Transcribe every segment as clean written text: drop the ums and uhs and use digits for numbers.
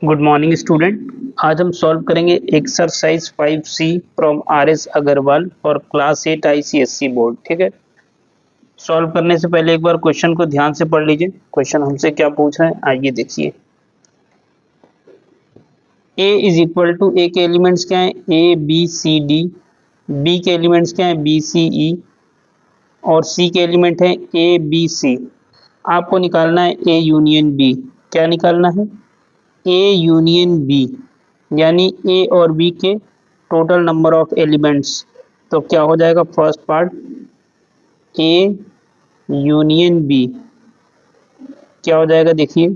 Good morning student. आज हम solve करेंगे exercise 5C from RS Agarwal और क्लास 8 ICSE बोर्ड। ठीक है, सॉल्व करने से पहले एक बार क्वेश्चन को ध्यान से पढ़ लीजिए। क्वेश्चन हमसे क्या पूछ रहा है, आइए देखिए। A is equal to, A के एलिमेंट्स क्या है, ABCD, B के एलिमेंट्स क्या है, BCE और C के एलिमेंट है ABC। आपको निकालना है A यूनियन B। क्या निकालना है, A यूनियन B, यानी A और B के टोटल नंबर ऑफ एलिमेंट्स। तो क्या हो जाएगा, first part A union B क्या हो जाएगा, देखिए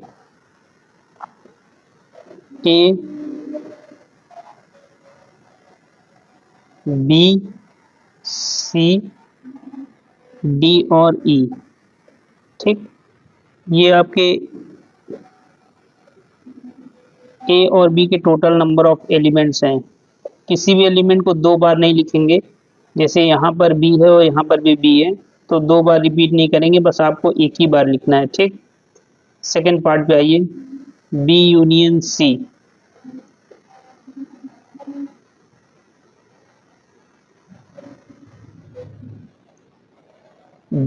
A B C D और E। ठीक, ये आपके A और B के टोटल नंबर ऑफ एलिमेंट्स हैं। किसी भी एलिमेंट को दो बार नहीं लिखेंगे, जैसे यहाँ पर B है और यहाँ पर भी B है, तो दो बार रिपीट नहीं करेंगे, बस आपको एक ही बार लिखना है। ठीक, सेकेंड पार्ट पे आइए, B यूनियन C।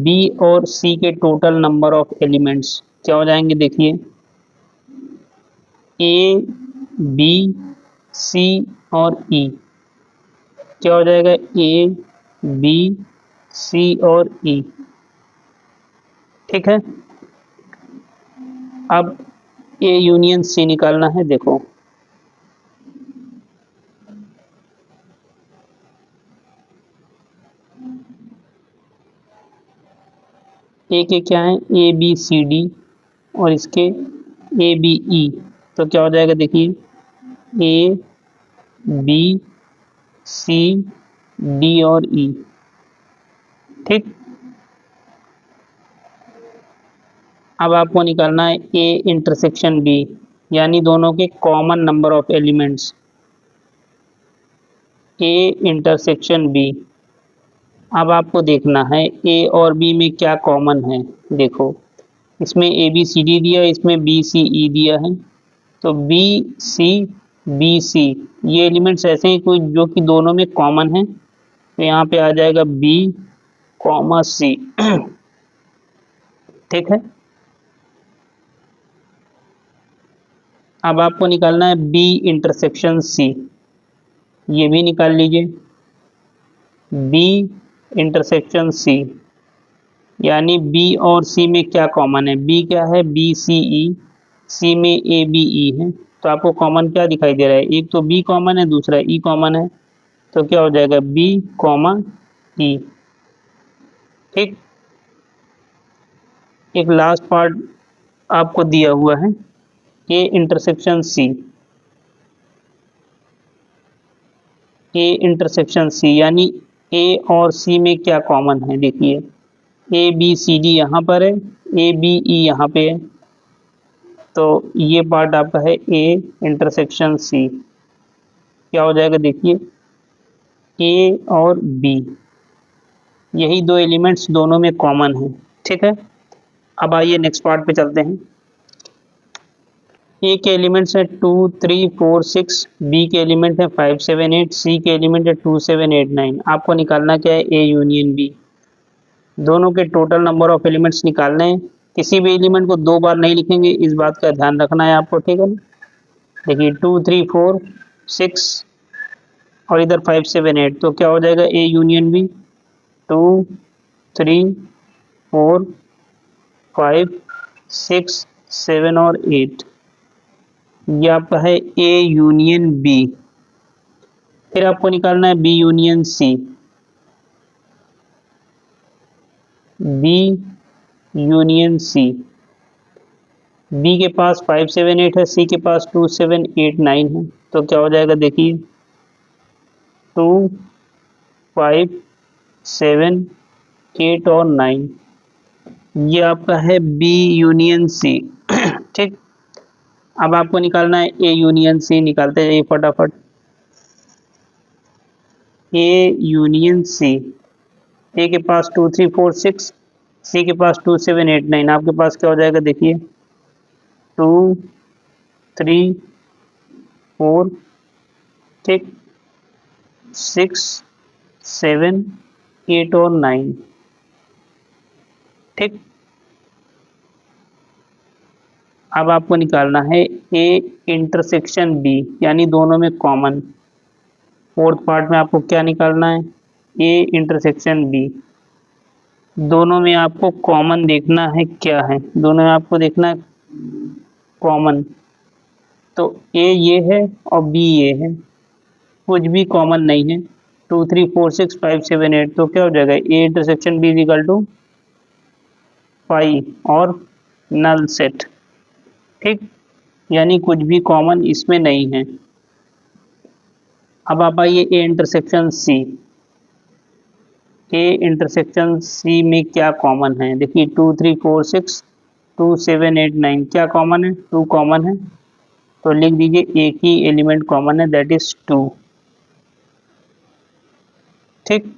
B और C के टोटल नंबर ऑफ एलिमेंट्स क्या हो जाएंगे, देखिए A B C और E क्या हो जाएगा, A B C और E। ठीक है, अब A यूनियन C निकालना है। देखो A के क्या है, ABCD और इसके ABE। तो क्या हो जाएगा, देखिए A B C D और E। ठीक, अब आपको निकालना है A इंटरसेक्शन B, यानी दोनों के common number of elements. A intersection B, अब आपको देखना है A और B में क्या कॉमन है। देखो इसमें ABCD दिया है, इसमें BCE दिया है, तो BC ये एलिमेंट्स ऐसे हैं कोई जो कि दोनों में कॉमन है, तो यहाँ पे आ जाएगा B कॉमा C। ठीक है, अब आपको निकालना है B इंटरसेक्शन C। ये भी निकाल लीजिए, B इंटरसेक्शन C, यानी B और C में क्या कॉमन है। B क्या है, BCE, C में ABE है, तो आपको कॉमन क्या दिखाई दे रहा है, एक तो B कॉमन है, दूसरा E कॉमन है, तो क्या हो जाएगा B कॉमा E। ठीक, एक लास्ट पार्ट आपको दिया हुआ है A intersection C। A intersection C यानी A और C में क्या कॉमन है, देखिए ABCD यहाँ पर है, ABE यहाँ पे है, तो ये पार्ट आपका है A इंटरसेक्शन C। क्या हो जाएगा, देखिए A और B, यही दो एलिमेंट्स दोनों में कॉमन है। ठीक है, अब आइए नेक्स्ट पार्ट पे चलते हैं। A के एलिमेंट्स हैं 2 3 4 6, B के एलिमेंट है 5 7 8, C के एलिमेंट है 2 7 8 9। आपको निकालना क्या है, A यूनियन B। दोनों के टोटल नंबर ऑफ एलिमेंट्स निकालने हैं। किसी भी एलिमेंट को दो बार नहीं लिखेंगे, इस बात का ध्यान रखना है आपको। ठीक है ना, देखिए 2 3 4 6 और इधर 5 7 8, तो क्या हो जाएगा A यूनियन B। 2 3 4 5 6 7 और 8, ये आपका है A यूनियन B। फिर आपको निकालना है B union C। B union C, B के पास 5 7 8 है, C के पास 2 7 8 9 है, तो क्या हो जाएगा, देखिए 2 5 7 8 और 9, ये आपका है B यूनियन C। ठीक, अब आपको निकालना है A यूनियन C। निकालते जाइए फटाफट, A यूनियन C। A के पास 2 3 4 6, C के पास 2 7 8 9, आपके पास क्या हो जाएगा, देखिए 2 3 4, ठीक, 6, 7, 8 और 9, ठीक। अब आपको निकालना है ए इंटरसेक्शन बी, यानी दोनों में कॉमन। फोर्थ पार्ट में आपको क्या निकालना है, ए इंटरसेक्शन बी, दोनों में आपको कॉमन देखना है क्या है, दोनों में आपको देखना है कॉमन। तो ए ये है और बी ये है, कुछ भी कॉमन नहीं है। 2, 3, 4, 6, 5, 7, 8, तो क्या हो जाएगा, A intersection B equal to 5 और नल सेट, ठीक, यानी कुछ भी कॉमन इसमें नहीं है। अब आप आइए ए intersection C, A intersection C में क्या कॉमन है, देखिए 2, 3, 4, 6, 2, 7, 8, 9, क्या कॉमन है, 2 कॉमन है, तो लिख दीजिए एक ही एलिमेंट कॉमन है, दैट इज 2, ठीक।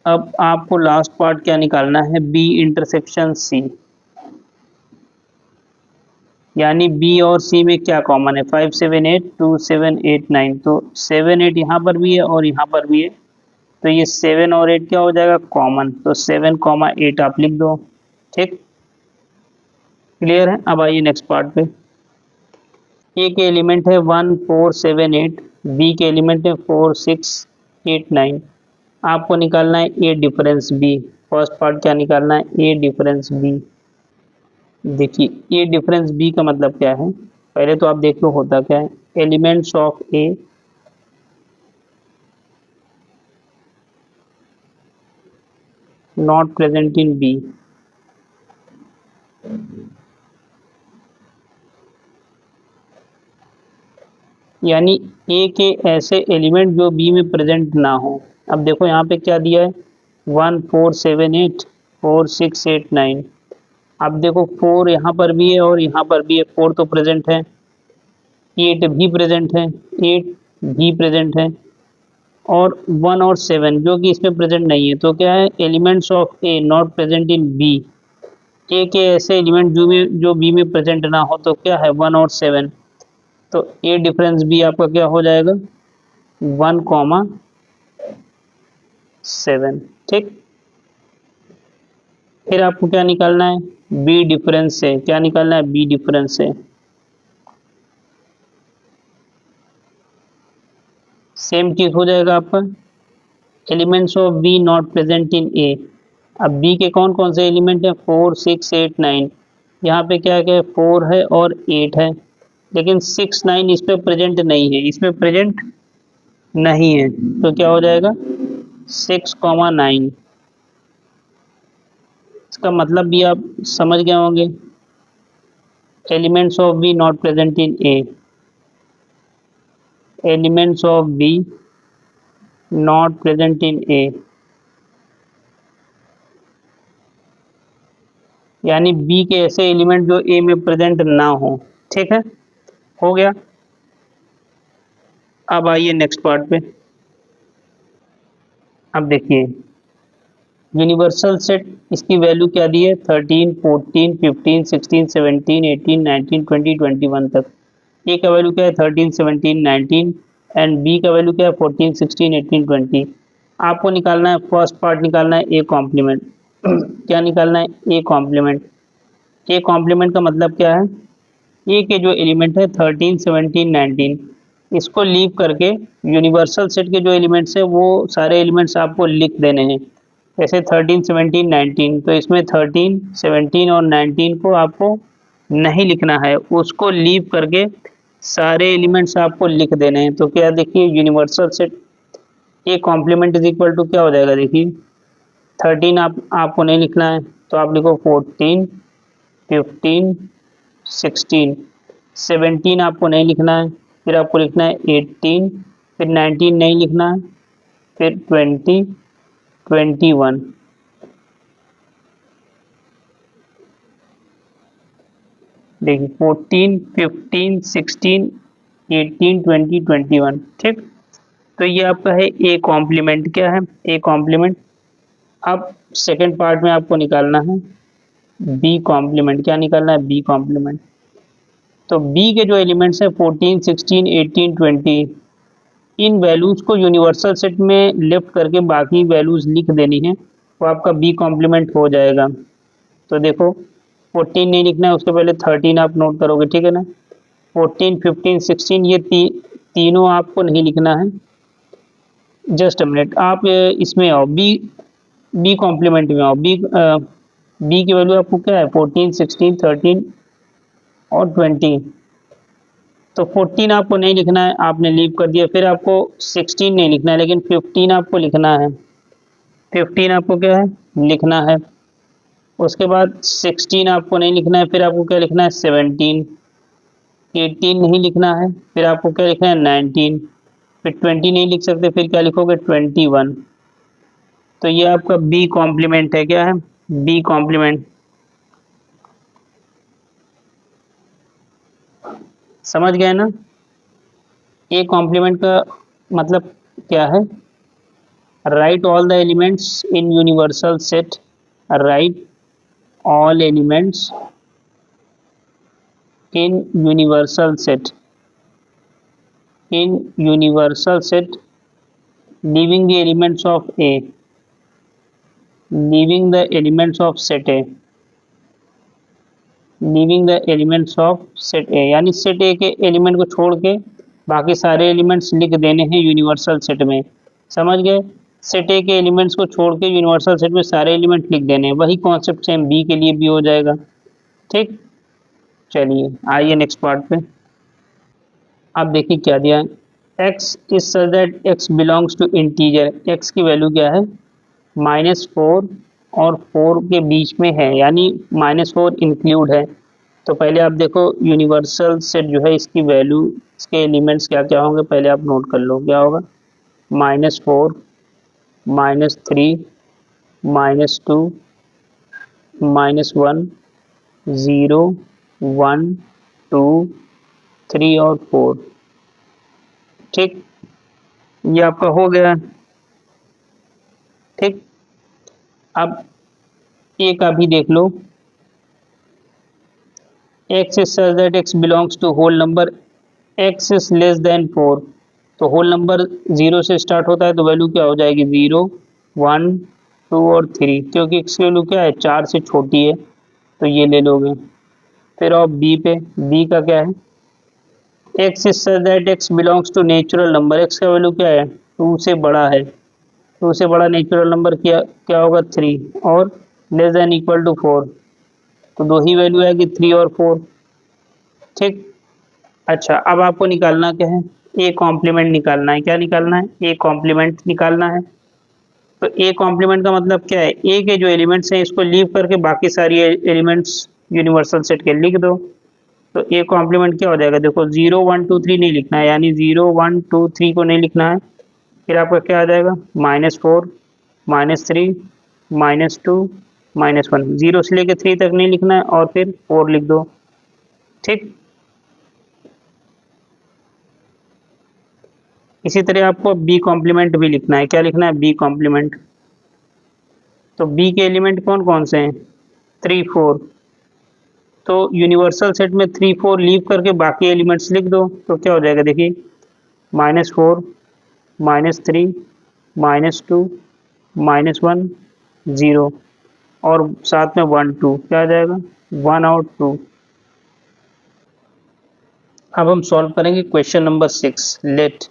अब आपको लास्ट पार्ट क्या निकालना है, बी इंटरसेक्शन सी, यानी बी और सी में क्या कॉमन है, 5, 7, 8, 2, 7, 8, 9, तो 7, 8 यहाँ पर भी है और यहाँ पर भी है, तो ये 7 और 8 क्या हो जाएगा, कॉमन, तो 7, 8 आप लिख दो, ठीक, क्लियर है। अब आइए नेक्स्ट पार्ट पे। ए के एलिमेंट है 1, 4, 7, 8, बी के एलिमेंट है 4, 6, 8, 9, आपको निकालना है A difference B. First part क्या निकालना है, ए डिफरेंस बी। देखिए ए डिफरेंस बी का मतलब क्या है, पहले तो आप देख लो होता क्या है, elements of A not present in B, यानी ए के ऐसे एलिमेंट जो बी में प्रेजेंट ना हो। अब देखो यहाँ पे क्या दिया है, 1, 4, 7, 8, 4, 6, 8, 9, अब देखो 4 यहाँ पर भी है और यहाँ पर भी है, 4 तो प्रेजेंट है, 8 भी प्रेजेंट है, 8 भी प्रेजेंट है, और 1 और 7 जो कि इसमें प्रेजेंट नहीं है, तो क्या है, elements of A not present in B, A के ऐसे एलिमेंट जो बी में प्रेजेंट ना हो, तो क्या है, 1 और 7, तो ए डिफरेंस बी आपका क्या हो जाएगा, 1,7, ठीक। फिर आपको क्या निकालना है, बी डिफरेंस से, क्या निकालना है, बी डिफरेंस से, सेम चीज हो जाएगा आपका, elements of B not present in A. अब बी के कौन कौन से एलिमेंट हैं, 4, 6, 8, 9, यहाँ पे क्या क्या है, 4 है और 8 है, लेकिन 6, 9 इस पे प्रेजेंट नहीं है, इसमें प्रेजेंट नहीं है, तो क्या हो जाएगा, 6,9, इसका मतलब भी आप समझ गए होंगे, elements of B not present in A, elements of B not present in A, यानी बी के ऐसे एलिमेंट जो ए में प्रेजेंट ना हो, ठीक है, हो गया। अब आइए नेक्स्ट पार्ट पे। अब देखिए यूनिवर्सल सेट, इसकी वैल्यू क्या दी है, 13, 14, 15, 16, 17, 18, 19, 20, 21 तक। ए का वैल्यू क्या है, 13, 17, 19, एंड बी का वैल्यू क्या है, 14, 16, 18, 20। आपको निकालना है, फर्स्ट पार्ट निकालना है ए कॉम्प्लीमेंट। क्या निकालना है, ए कॉम्प्लीमेंट। ए कॉम्प्लीमेंट का मतलब क्या है, ए के जो एलिमेंट है 13, 17, 19, इसको लीव करके यूनिवर्सल सेट के जो एलिमेंट्स है वो सारे एलिमेंट्स आपको लिख देने हैं, जैसे 13, 17, 19, तो इसमें 13, 17 और 19 को आपको नहीं लिखना है, उसको लीव करके सारे एलिमेंट्स आपको लिख देने हैं। तो क्या देखिए universal set A complement is equal to क्या हो जाएगा, देखिए 13 आपको नहीं लिखना है, तो आप लिखो 14, 15, 16, 17 आपको नहीं लिखना है, फिर आपको लिखना है 18, फिर 19 नहीं लिखना है, फिर 20, 21, देखिए 14, 15, 16, 18, 20, 21, ठीक। तो ये आपका है ए कॉम्प्लीमेंट, क्या है, ए कॉम्प्लीमेंट। अब सेकंड पार्ट में आपको निकालना है बी कॉम्प्लीमेंट। क्या निकालना है, बी कॉम्प्लीमेंट। तो बी के जो एलिमेंट्स हैं 14, 16, 18, 20, इन वैल्यूज को यूनिवर्सल सेट में लेफ्ट करके बाकी वैल्यूज लिख देनी है, तो आपका बी कॉम्प्लीमेंट हो जाएगा। तो देखो 14 नहीं लिखना है, उसके पहले 13 आप नोट करोगे, ठीक है ना। 14, 15, 16 ये तीनों आपको नहीं लिखना है। जस्ट अ मिनट, आप इसमें आओ, बी कॉम्प्लीमेंट में आओ। बी की वैल्यू आपको क्या है, 14, 16, 13 और 20। तो 14 आपको नहीं लिखना है, आपने लीव कर दिया। फिर आपको 16 नहीं लिखना है, लेकिन 15 आपको लिखना है। 15 आपको क्या है, लिखना है। उसके बाद 16 आपको नहीं लिखना है, फिर आपको क्या लिखना है, 17। 18 नहीं लिखना है, फिर आपको क्या लिखना है, 19। फिर 20 नहीं लिख सकते, फिर क्या लिखोगे, 21। तो ये आपका बी कॉम्प्लीमेंट है, क्या है, बी कॉम्प्लीमेंट। समझ गए ना। ए कॉम्प्लीमेंट का मतलब क्या है, right all the elements in universal set, right all elements in universal set, in universal set leaving the elements of A, leaving the elements of set A, leaving the elements of set ए, यानी set ए के element को छोड़ के बाकी सारे elements लिख देने हैं यूनिवर्सल सेट में। समझ गए, सेट ए के एलिमेंट्स को छोड़ के यूनिवर्सल सेट में सारे एलिमेंट लिख देने हैं। वही कॉन्सेप्ट सेम बी के लिए भी हो जाएगा। ठीक, चलिए आइए नेक्स्ट पार्ट पे। आप देखिए क्या दिया है, x is such that x belongs to integer, x की वैल्यू क्या है, -4 और 4 के बीच में है, यानी -4 इंक्लूड है। तो पहले आप देखो यूनिवर्सल सेट जो है, इसकी वैल्यू, इसके एलिमेंट्स क्या क्या होंगे, पहले आप नोट कर लो। क्या होगा, -4, -3, -2, -1, 0, 1, 2, 3 और 4। ठीक, ये आपका हो गया। ठीक, अब ए का भी देख लो, x is such that x belongs to whole number x is less than 4। तो होल नंबर 0 से स्टार्ट होता है, तो वैल्यू क्या हो जाएगी, 0, 1, 2 और 3, क्योंकि एक्स की वैल्यू क्या है, 4 से छोटी है, तो ये ले लोगे। फिर आप बी पे, बी का क्या है, x is such that x belongs to natural number, x का वैल्यू क्या है, 2 से बड़ा है, 2 से बड़ा नेचुरल नंबर क्या क्या होगा, 3, और लेस देन इक्वल टू 4, तो दो ही वैल्यू है कि 3 और 4। ठीक, अच्छा अब आपको निकालना क्या है, ए कॉम्प्लीमेंट निकालना है। क्या निकालना है, ए कॉम्प्लीमेंट निकालना है। तो ए कॉम्प्लीमेंट का मतलब क्या है, ए के जो एलिमेंट्स हैं इसको लीव करके बाकी सारी एलिमेंट्स यूनिवर्सल सेट के लिख दो। तो ए कॉम्प्लीमेंट क्या हो जाएगा, देखो 0, 1, 2, 3 नहीं लिखना है, यानी 0, 1, 2, 3 को नहीं लिखना है। फिर आपका क्या आ जाएगा, -4, -3, -2, -1, 0 से लेकर 3 तक नहीं लिखना है, और फिर 4 लिख दो। ठीक, इसी तरह आपको बी कॉम्प्लीमेंट भी लिखना है। क्या लिखना है, बी कॉम्प्लीमेंट। तो बी के एलिमेंट कौन कौन से हैं, 3, 4। तो यूनिवर्सल सेट में 3, 4 लीव करके बाकी एलिमेंट्स लिख दो, तो क्या हो जाएगा, देखिए -4, -3, -2, -1, 0, और साथ में 1, 2 क्या आ जाएगा, 1 और 2। अब हम सॉल्व करेंगे question number 6। Let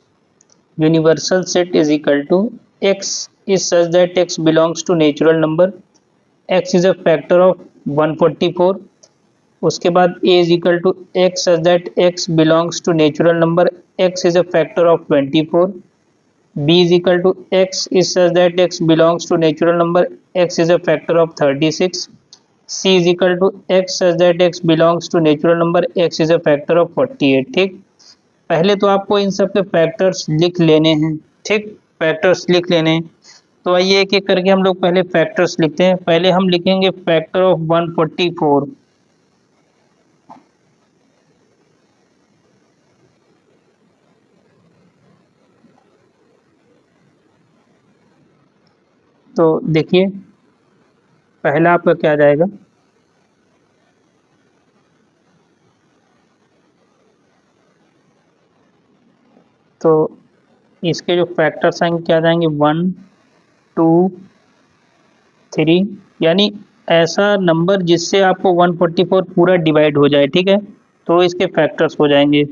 universal set is equal to x is such that x belongs to natural number, x is a factor of 144। उसके बाद a is equal to x such that x belongs to natural number, x is a factor of 24। b is equal to x is such that x belongs to natural number, x is a factor of 36। c is equal to x such that x belongs to natural number, x is a factor of 48। ठीक, पहले तो आपको इन सब के factors लिख लेने हैं। ठीक, फैक्टर्स लिख लेने हैं। तो आइए एक एक करके हम लोग पहले फैक्टर्स लिखते हैं। पहले हम लिखेंगे फैक्टर ऑफ 144। तो देखिए पहला आपका क्या आ जाएगा, तो इसके जो फैक्टर्स आएंगे क्या जाएंगे, 1 2 3, यानी ऐसा नंबर जिससे आपको 144 पूरा डिवाइड हो जाए, ठीक है, तो इसके फैक्टर्स हो जाएंगे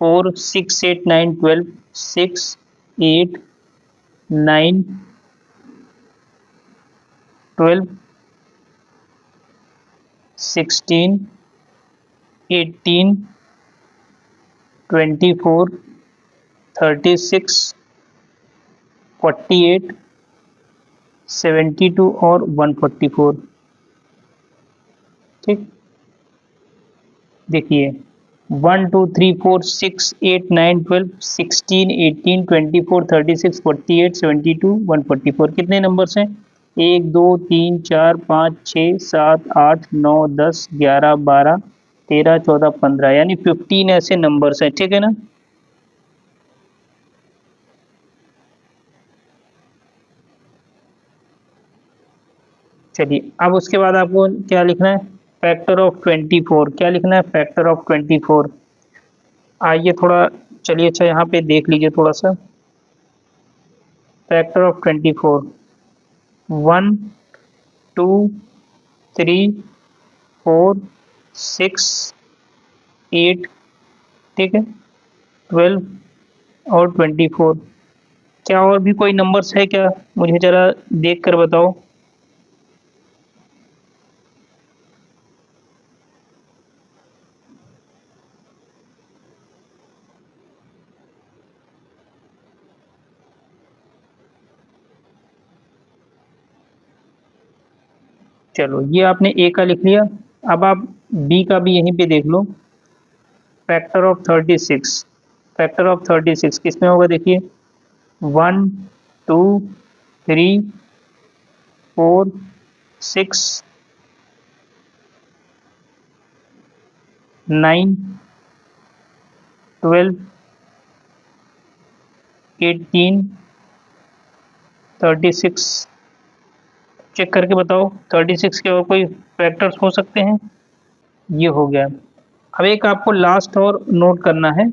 4 6 8 9 12, 6 8 9 12 16 18 24 36 48 72 और 144। ठीक, देखिए 1 2 3 4 6 8 9 12 16 18 24 36 48 72 144 कितने नंबर्स हैं, 1 2 3 4 5 6 7 8 9 10 11 12 13 14 15, यानी 15 ऐसे नंबर्स हैं, ठीक है ना। चलिए अब उसके बाद आपको क्या लिखना है, फैक्टर ऑफ 24, क्या लिखना है, फैक्टर ऑफ 24। आइए थोड़ा, चलिए अच्छा यहाँ पे देख लीजिए थोड़ा सा, फैक्टर ऑफ 24, 1 2 3 4 6 8, ठीक है, 12 और 24। क्या और भी कोई नंबर्स है क्या, मुझे जरा देख कर बताओ। चलो ये आपने ए का लिख लिया, अब आप बी का भी यहीं पे देख लो, फैक्टर ऑफ 36, फैक्टर ऑफ 36 किसमें होगा, देखिए 1 2 3 4 6 9 12 18 36। चेक करके बताओ 36 के और कोई फैक्टर्स हो सकते हैं, ये हो गया। अब एक आपको लास्ट और नोट करना है,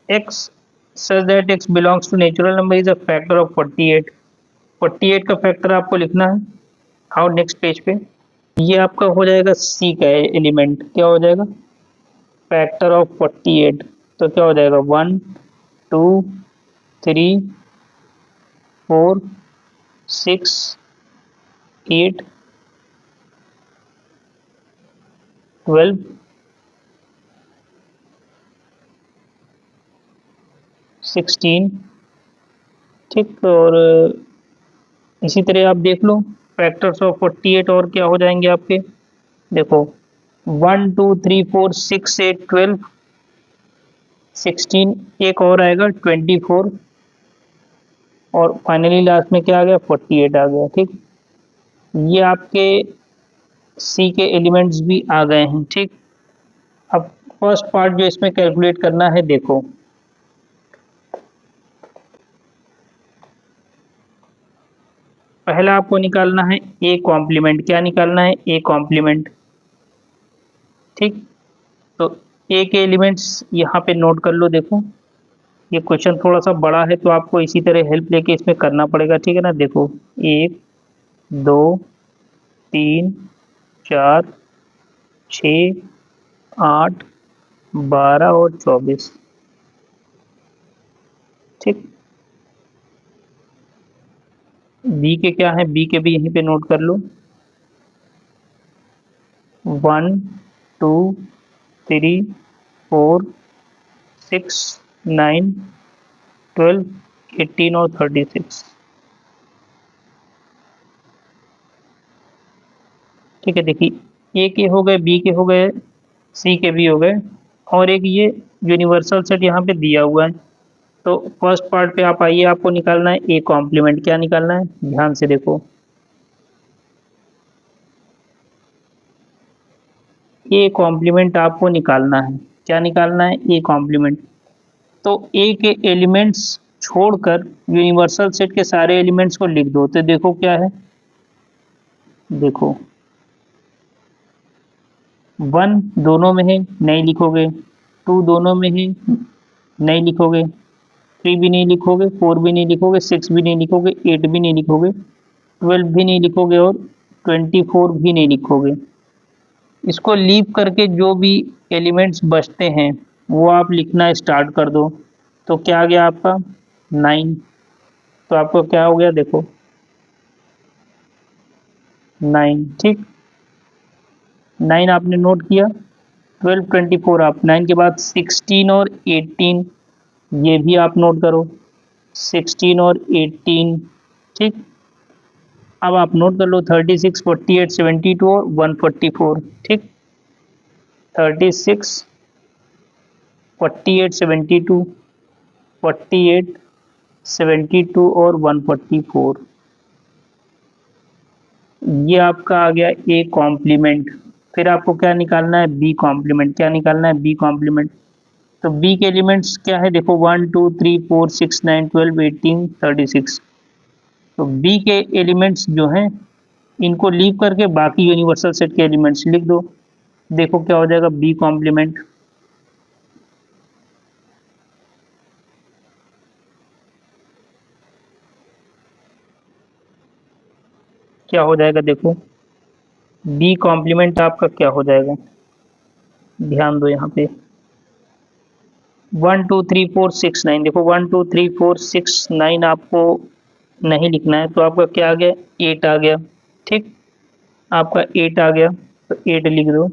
x such that x belongs to natural number is a factor of 48, 48 का फैक्टर आपको लिखना है। आओ नेक्स्ट पेज पे, ये आपका हो जाएगा सी का एलिमेंट, क्या हो जाएगा, फैक्टर ऑफ 48, तो क्या हो जाएगा 1 2 3 4 6 8 12 16, ठीक, और इसी तरह आप देख लो फैक्टर्स ऑफ 48 और क्या हो जाएंगे आपके, देखो 1 2 3 4 6 8 12 16, एक और आएगा 24, और फाइनली लास्ट में क्या आ गया, 48 आ गया। ठीक, ये आपके सी के एलिमेंट्स भी आ गए हैं। ठीक, अब फर्स्ट पार्ट जो इसमें कैलकुलेट करना है, देखो पहला आपको निकालना है ए कॉम्प्लीमेंट, क्या निकालना है, ए कॉम्प्लीमेंट। ठीक, तो ए के एलिमेंट्स यहाँ पे नोट कर लो। देखो ये क्वेश्चन थोड़ा सा बड़ा है तो आपको इसी तरह हेल्प लेके इसमें करना पड़ेगा, ठीक है ना। देखो 1 2 3 4 6 8 12 और 24। ठीक, बी के क्या है, बी के भी यहीं पे नोट कर लो, 1 2 3 4 6 9 12 18 और 36। ठीक है, देखिए ए के हो गए, बी के हो गए, सी के भी हो गए, और एक ये यूनिवर्सल सेट यहाँ पे दिया हुआ है। तो फर्स्ट पार्ट पे आप आइए, आपको निकालना है ए कॉम्प्लीमेंट। क्या निकालना है, ध्यान से देखो, ए कॉम्प्लीमेंट आपको निकालना है। क्या निकालना है, ए कॉम्प्लीमेंट। तो ए के एलिमेंट्स छोड़कर यूनिवर्सल सेट के सारे एलिमेंट्स को लिख दो, तो देखो क्या है, देखो 1 दोनों में है नहीं लिखोगे, 2 दोनों में है नहीं लिखोगे, 3 भी नहीं लिखोगे, 4 भी नहीं लिखोगे, 6 भी नहीं लिखोगे, 8 भी नहीं लिखोगे, 12 भी नहीं लिखोगे और 24 भी नहीं लिखोगे। इसको लीव करके जो भी एलिमेंट्स बचते हैं वो आप लिखना स्टार्ट कर दो। तो क्या आ गया आपका 9। तो आपको क्या हो गया देखो 9, ठीक। 9 आपने नोट किया। 12 24 आप 9 के बाद 16 और 18 ये भी आप नोट करो, 16 और 18, ठीक। अब आप नोट कर लो 36 48 72 और 144, ठीक। 36 48 72 48 72 और 144, ये आपका आ गया ए कॉम्प्लीमेंट। फिर आपको क्या निकालना है बी कॉम्प्लीमेंट। क्या निकालना है बी कॉम्प्लीमेंट। तो बी के एलिमेंट्स क्या है देखो 1 2 3 4 6 9 12 18 36। तो बी के एलिमेंट्स जो हैं इनको लीव करके बाकी यूनिवर्सल सेट के एलिमेंट्स लिख दो। देखो क्या हो जाएगा बी कॉम्प्लीमेंट। क्या हो जाएगा देखो बी कॉम्प्लीमेंट आपका क्या हो जाएगा, ध्यान दो यहाँ पे 1 2 3 4 6 9। देखो 1 2 3 4 6 9 आपको नहीं लिखना है, तो आपका क्या आ गया 8 आ गया, ठीक। आपका 8 आ गया तो 8 लिख दो,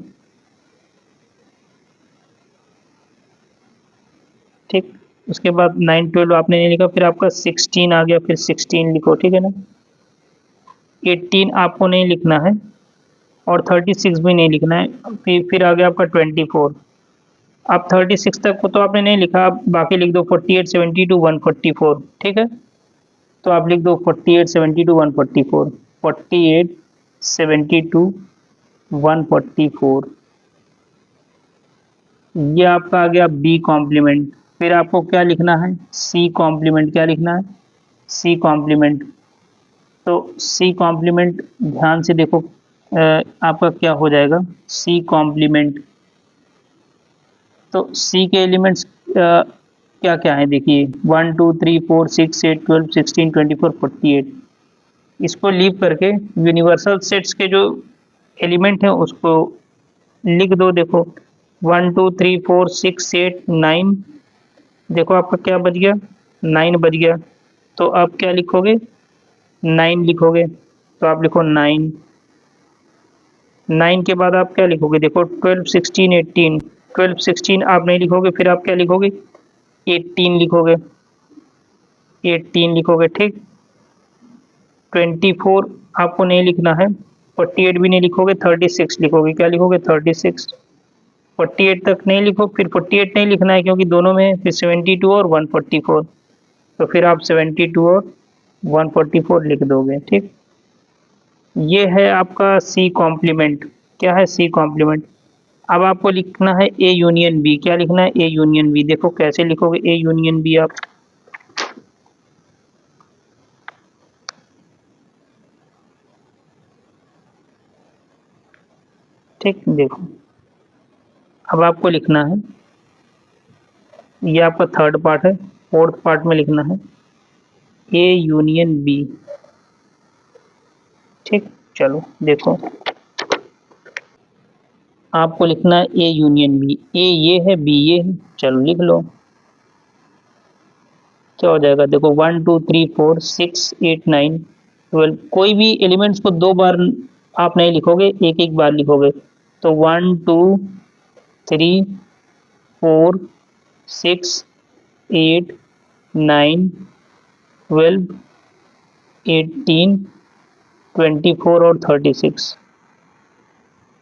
ठीक। उसके बाद 9 12 आपने नहीं लिखा, फिर आपका 16 आ गया, फिर 16 लिखो, ठीक है ना। 18 आपको नहीं लिखना है और 36 भी नहीं लिखना है। फिर आ गया आपका 24। अब 36 तक को तो आपने नहीं लिखा, आप बाकी लिख दो 48 72 144, ठीक है। तो आप लिख दो 48 72 144, 48 72 144, ये आपका आ गया बी कॉम्प्लीमेंट। फिर आपको क्या लिखना है सी कॉम्प्लीमेंट। क्या लिखना है सी कॉम्प्लीमेंट। तो सी कॉम्प्लीमेंट ध्यान से देखो आपका क्या हो जाएगा सी कॉम्प्लीमेंट। तो सी के एलिमेंट्स क्या क्या है देखिए 1 2 3 4 6 8 12 16 24 48। इसको लीव करके यूनिवर्सल सेट्स के जो एलिमेंट हैं उसको लिख दो। देखो 1 2 3 4 6 8 9, देखो आपका क्या बच गया 9 बच गया। तो आप क्या लिखोगे 9 लिखोगे। तो आप लिखो 9। 9 के बाद आप क्या लिखोगे देखो 12 16 18। 12 16 आप नहीं लिखोगे, फिर आप क्या लिखोगे 18 लिखोगे, 18 लिखोगे, ठीक। 24 आपको नहीं लिखना है, 48 भी नहीं लिखोगे, 36 लिखोगे। क्या लिखोगे 36। 48 तक नहीं लिखो, फिर 48 नहीं लिखना है क्योंकि दोनों में फिर 72 और 144। तो फिर आप 72 और 144 लिख दोगे, ठीक। ये है आपका सी कॉम्प्लीमेंट। क्या है सी कॉम्प्लीमेंट। अब आपको लिखना है ए यूनियन बी। क्या लिखना है ए यूनियन बी। देखो कैसे लिखोगे ए यूनियन बी आप, ठीक। देखो अब आपको लिखना है, ये आपका थर्ड पार्ट है, फोर्थ पार्ट में लिखना है ए यूनियन बी, ठीक। चलो देखो आपको लिखना है ए यूनियन बी। ए ये है बी ये है, चलो लिख लो। क्या हो जाएगा देखो 1 2 3 4 6 8 9 12। कोई भी एलिमेंट्स को दो बार आप नहीं लिखोगे, एक एक बार लिखोगे। तो 1 2 3 4 6 8 9 12 18 24 और 36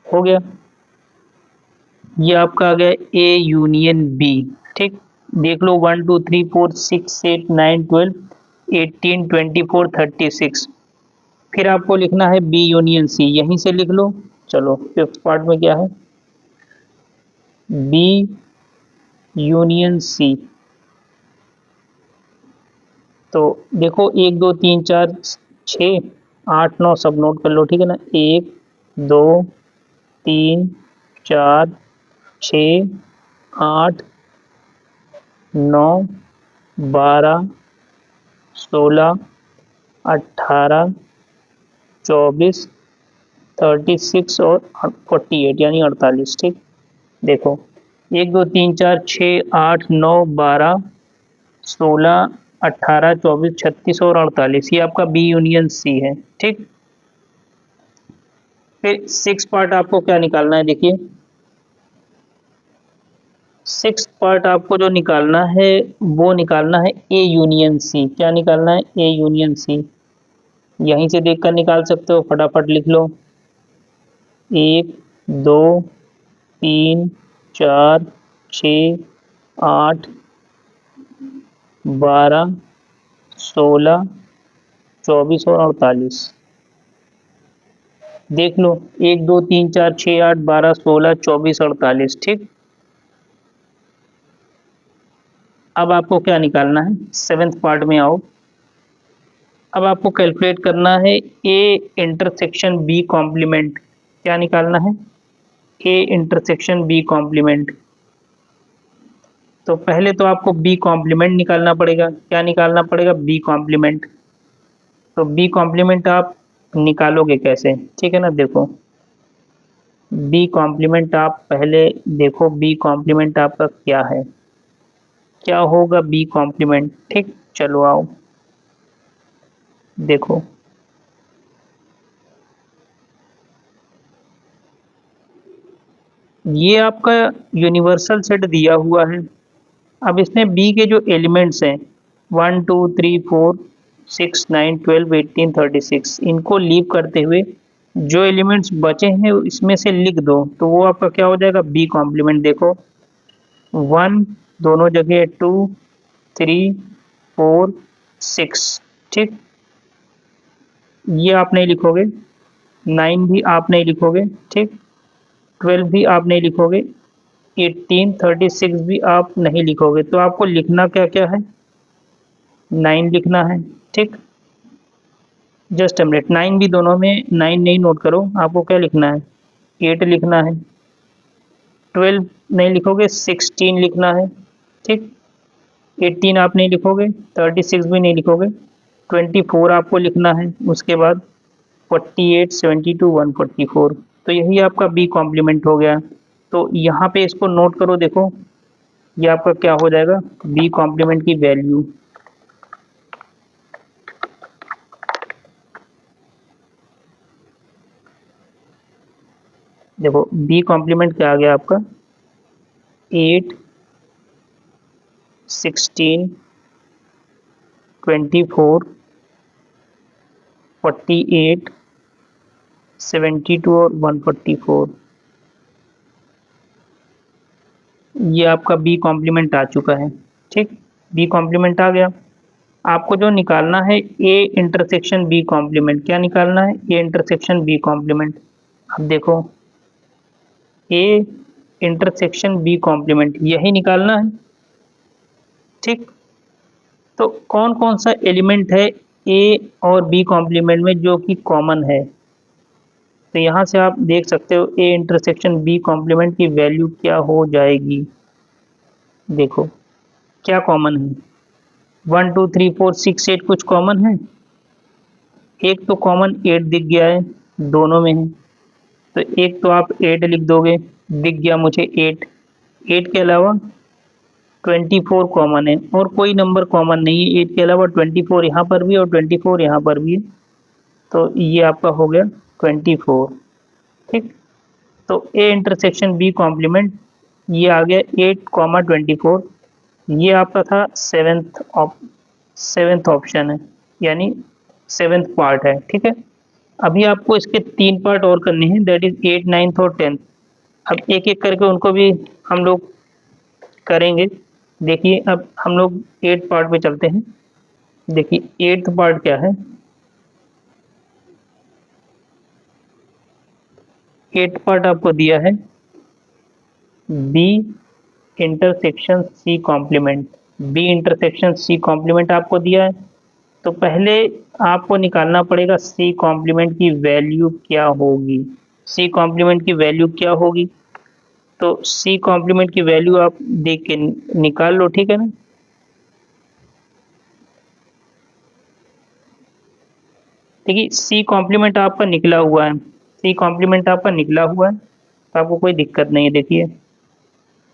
हो गया। ये आपका आ गया ए यूनियन बी, ठीक। देख लो 1 2 3 4 6 8 9 12 18 24 36। फिर आपको लिखना है बी यूनियन सी, यहीं से लिख लो। चलो फिफ्थ पार्ट में क्या है बी यूनियन सी। तो देखो 1 2 3 4 6 8 9 सब नोट कर लो, ठीक है ना। 1 2 3 4 6 8 9 12, 16, 18, 24, 36 और 48 यानी 48। ठीक, देखो 1 2 3 4 6 8 9 12 16 18 24 36 और 48, ये आपका बी यूनियन सी है। ठीक, फिर सिक्स पार्ट आपको क्या निकालना है, देखिए सिक्स पार्ट आपको जो निकालना है वो निकालना है ए यूनियन सी। क्या निकालना है, ए यूनियन सी। यहीं से देखकर निकाल सकते हो, फटाफट लिख लो। 1 2 3 4 6 8 12 16 24 और 48। देख लो 1 2 3 4 6 8 12 16 24 48। ठीक, अब आपको क्या निकालना है, सेवेंथ पार्ट में आओ। अब आपको कैलकुलेट करना है ए इंटरसेक्शन बी कॉम्प्लीमेंट। क्या निकालना है, ए इंटरसेक्शन बी कॉम्प्लीमेंट। तो पहले तो आपको बी कॉम्प्लीमेंट निकालना पड़ेगा। क्या निकालना पड़ेगा, बी कॉम्प्लीमेंट। तो बी कॉम्प्लीमेंट आप निकालोगे कैसे, ठीक है ना। देखो बी कॉम्प्लीमेंट आप पहले देखो, बी कॉम्प्लीमेंट आपका क्या है, क्या होगा बी कॉम्प्लीमेंट। ठीक, चलो आओ देखो। ये आपका यूनिवर्सल सेट दिया हुआ है। अब इसमें बी के जो एलिमेंट्स हैं 1 2 3 4 6 9 12 18 36, इनको लीव करते हुए जो एलिमेंट्स बचे हैं इसमें से लिख दो, तो वो आपका क्या हो जाएगा, बी कॉम्प्लीमेंट। देखो 1 दोनों जगह, 2 3 4 6। ठीक, ये आप नहीं लिखोगे, 9 भी आप नहीं लिखोगे। ठीक, 12 भी आप नहीं लिखोगे, 18 36 भी आप नहीं लिखोगे। तो आपको लिखना क्या क्या है, 9 लिखना है। ठीक, जस्ट अ मिनट, 9 भी दोनों में 9 नहीं नोट करो, आपको क्या लिखना है, 8 लिखना है। 12 नहीं लिखोगे, 16 लिखना है। ठीक, 18 आप नहीं लिखोगे, 36 भी नहीं लिखोगे, 24 आपको लिखना है। उसके बाद 48 72 144। तो यही आपका बी कॉम्प्लीमेंट हो गया। तो यहाँ पे इसको नोट करो, देखो ये आपका क्या हो जाएगा, बी कॉम्प्लीमेंट की वैल्यू। देखो बी कॉम्प्लीमेंट क्या आ गया आपका, 8 16 24 48 72 और 144। ये आपका बी कॉम्प्लीमेंट आ चुका है। ठीक, बी कॉम्प्लीमेंट आ गया। आपको जो निकालना है ए इंटरसेक्शन बी कॉम्प्लीमेंट। क्या निकालना है, ए इंटरसेक्शन बी कॉम्प्लीमेंट। अब देखो ए इंटरसेक्शन बी कॉम्प्लीमेंट यही निकालना है। ठीक, तो कौन कौन सा एलिमेंट है ए और बी कॉम्प्लीमेंट में जो कि कॉमन है। तो यहाँ से आप देख सकते हो ए इंटरसेक्शन बी कॉम्प्लीमेंट की वैल्यू क्या हो जाएगी। देखो क्या कॉमन है, 1 2 3 4 6 8 कुछ कॉमन है। एक तो कॉमन 8 दिख गया है, दोनों में है। तो एक तो आप 8 लिख दोगे, दिख गया मुझे 8। 8 के अलावा 24 कॉमन है, और कोई नंबर कॉमन नहीं है 8 के अलावा। 24 यहाँ पर भी और 24 यहाँ पर भी है। तो ये आपका हो गया 24। ठीक, तो ए इंटरसेक्शन बी कॉम्प्लीमेंट ये आ गया 8 कॉमा 24। ये आपका था सेवेंथ ऑप्शन है, यानी सेवेंथ पार्ट है। ठीक है, अभी आपको इसके 3 पार्ट और करने हैं, दैट इज 8 9 और 10। अब एक एक करके उनको भी हम लोग करेंगे। देखिए अब हम लोग 8 पार्ट पे चलते हैं। देखिए 8th पार्ट क्या है, 8th पार्ट आपको दिया है B intersection C complement. B intersection C complement आपको दिया है। तो पहले आपको निकालना पड़ेगा सी कॉम्प्लीमेंट की वैल्यू क्या होगी। सी कॉम्प्लीमेंट की वैल्यू क्या होगी, तो सी कॉम्प्लीमेंट की वैल्यू आप देख के निकाल लो। ठीक है ना, देखिए सी कॉम्प्लीमेंट आपका निकला हुआ है, सी कॉम्प्लीमेंट आपका निकला हुआ है, तो आपको कोई दिक्कत नहीं है। देखिए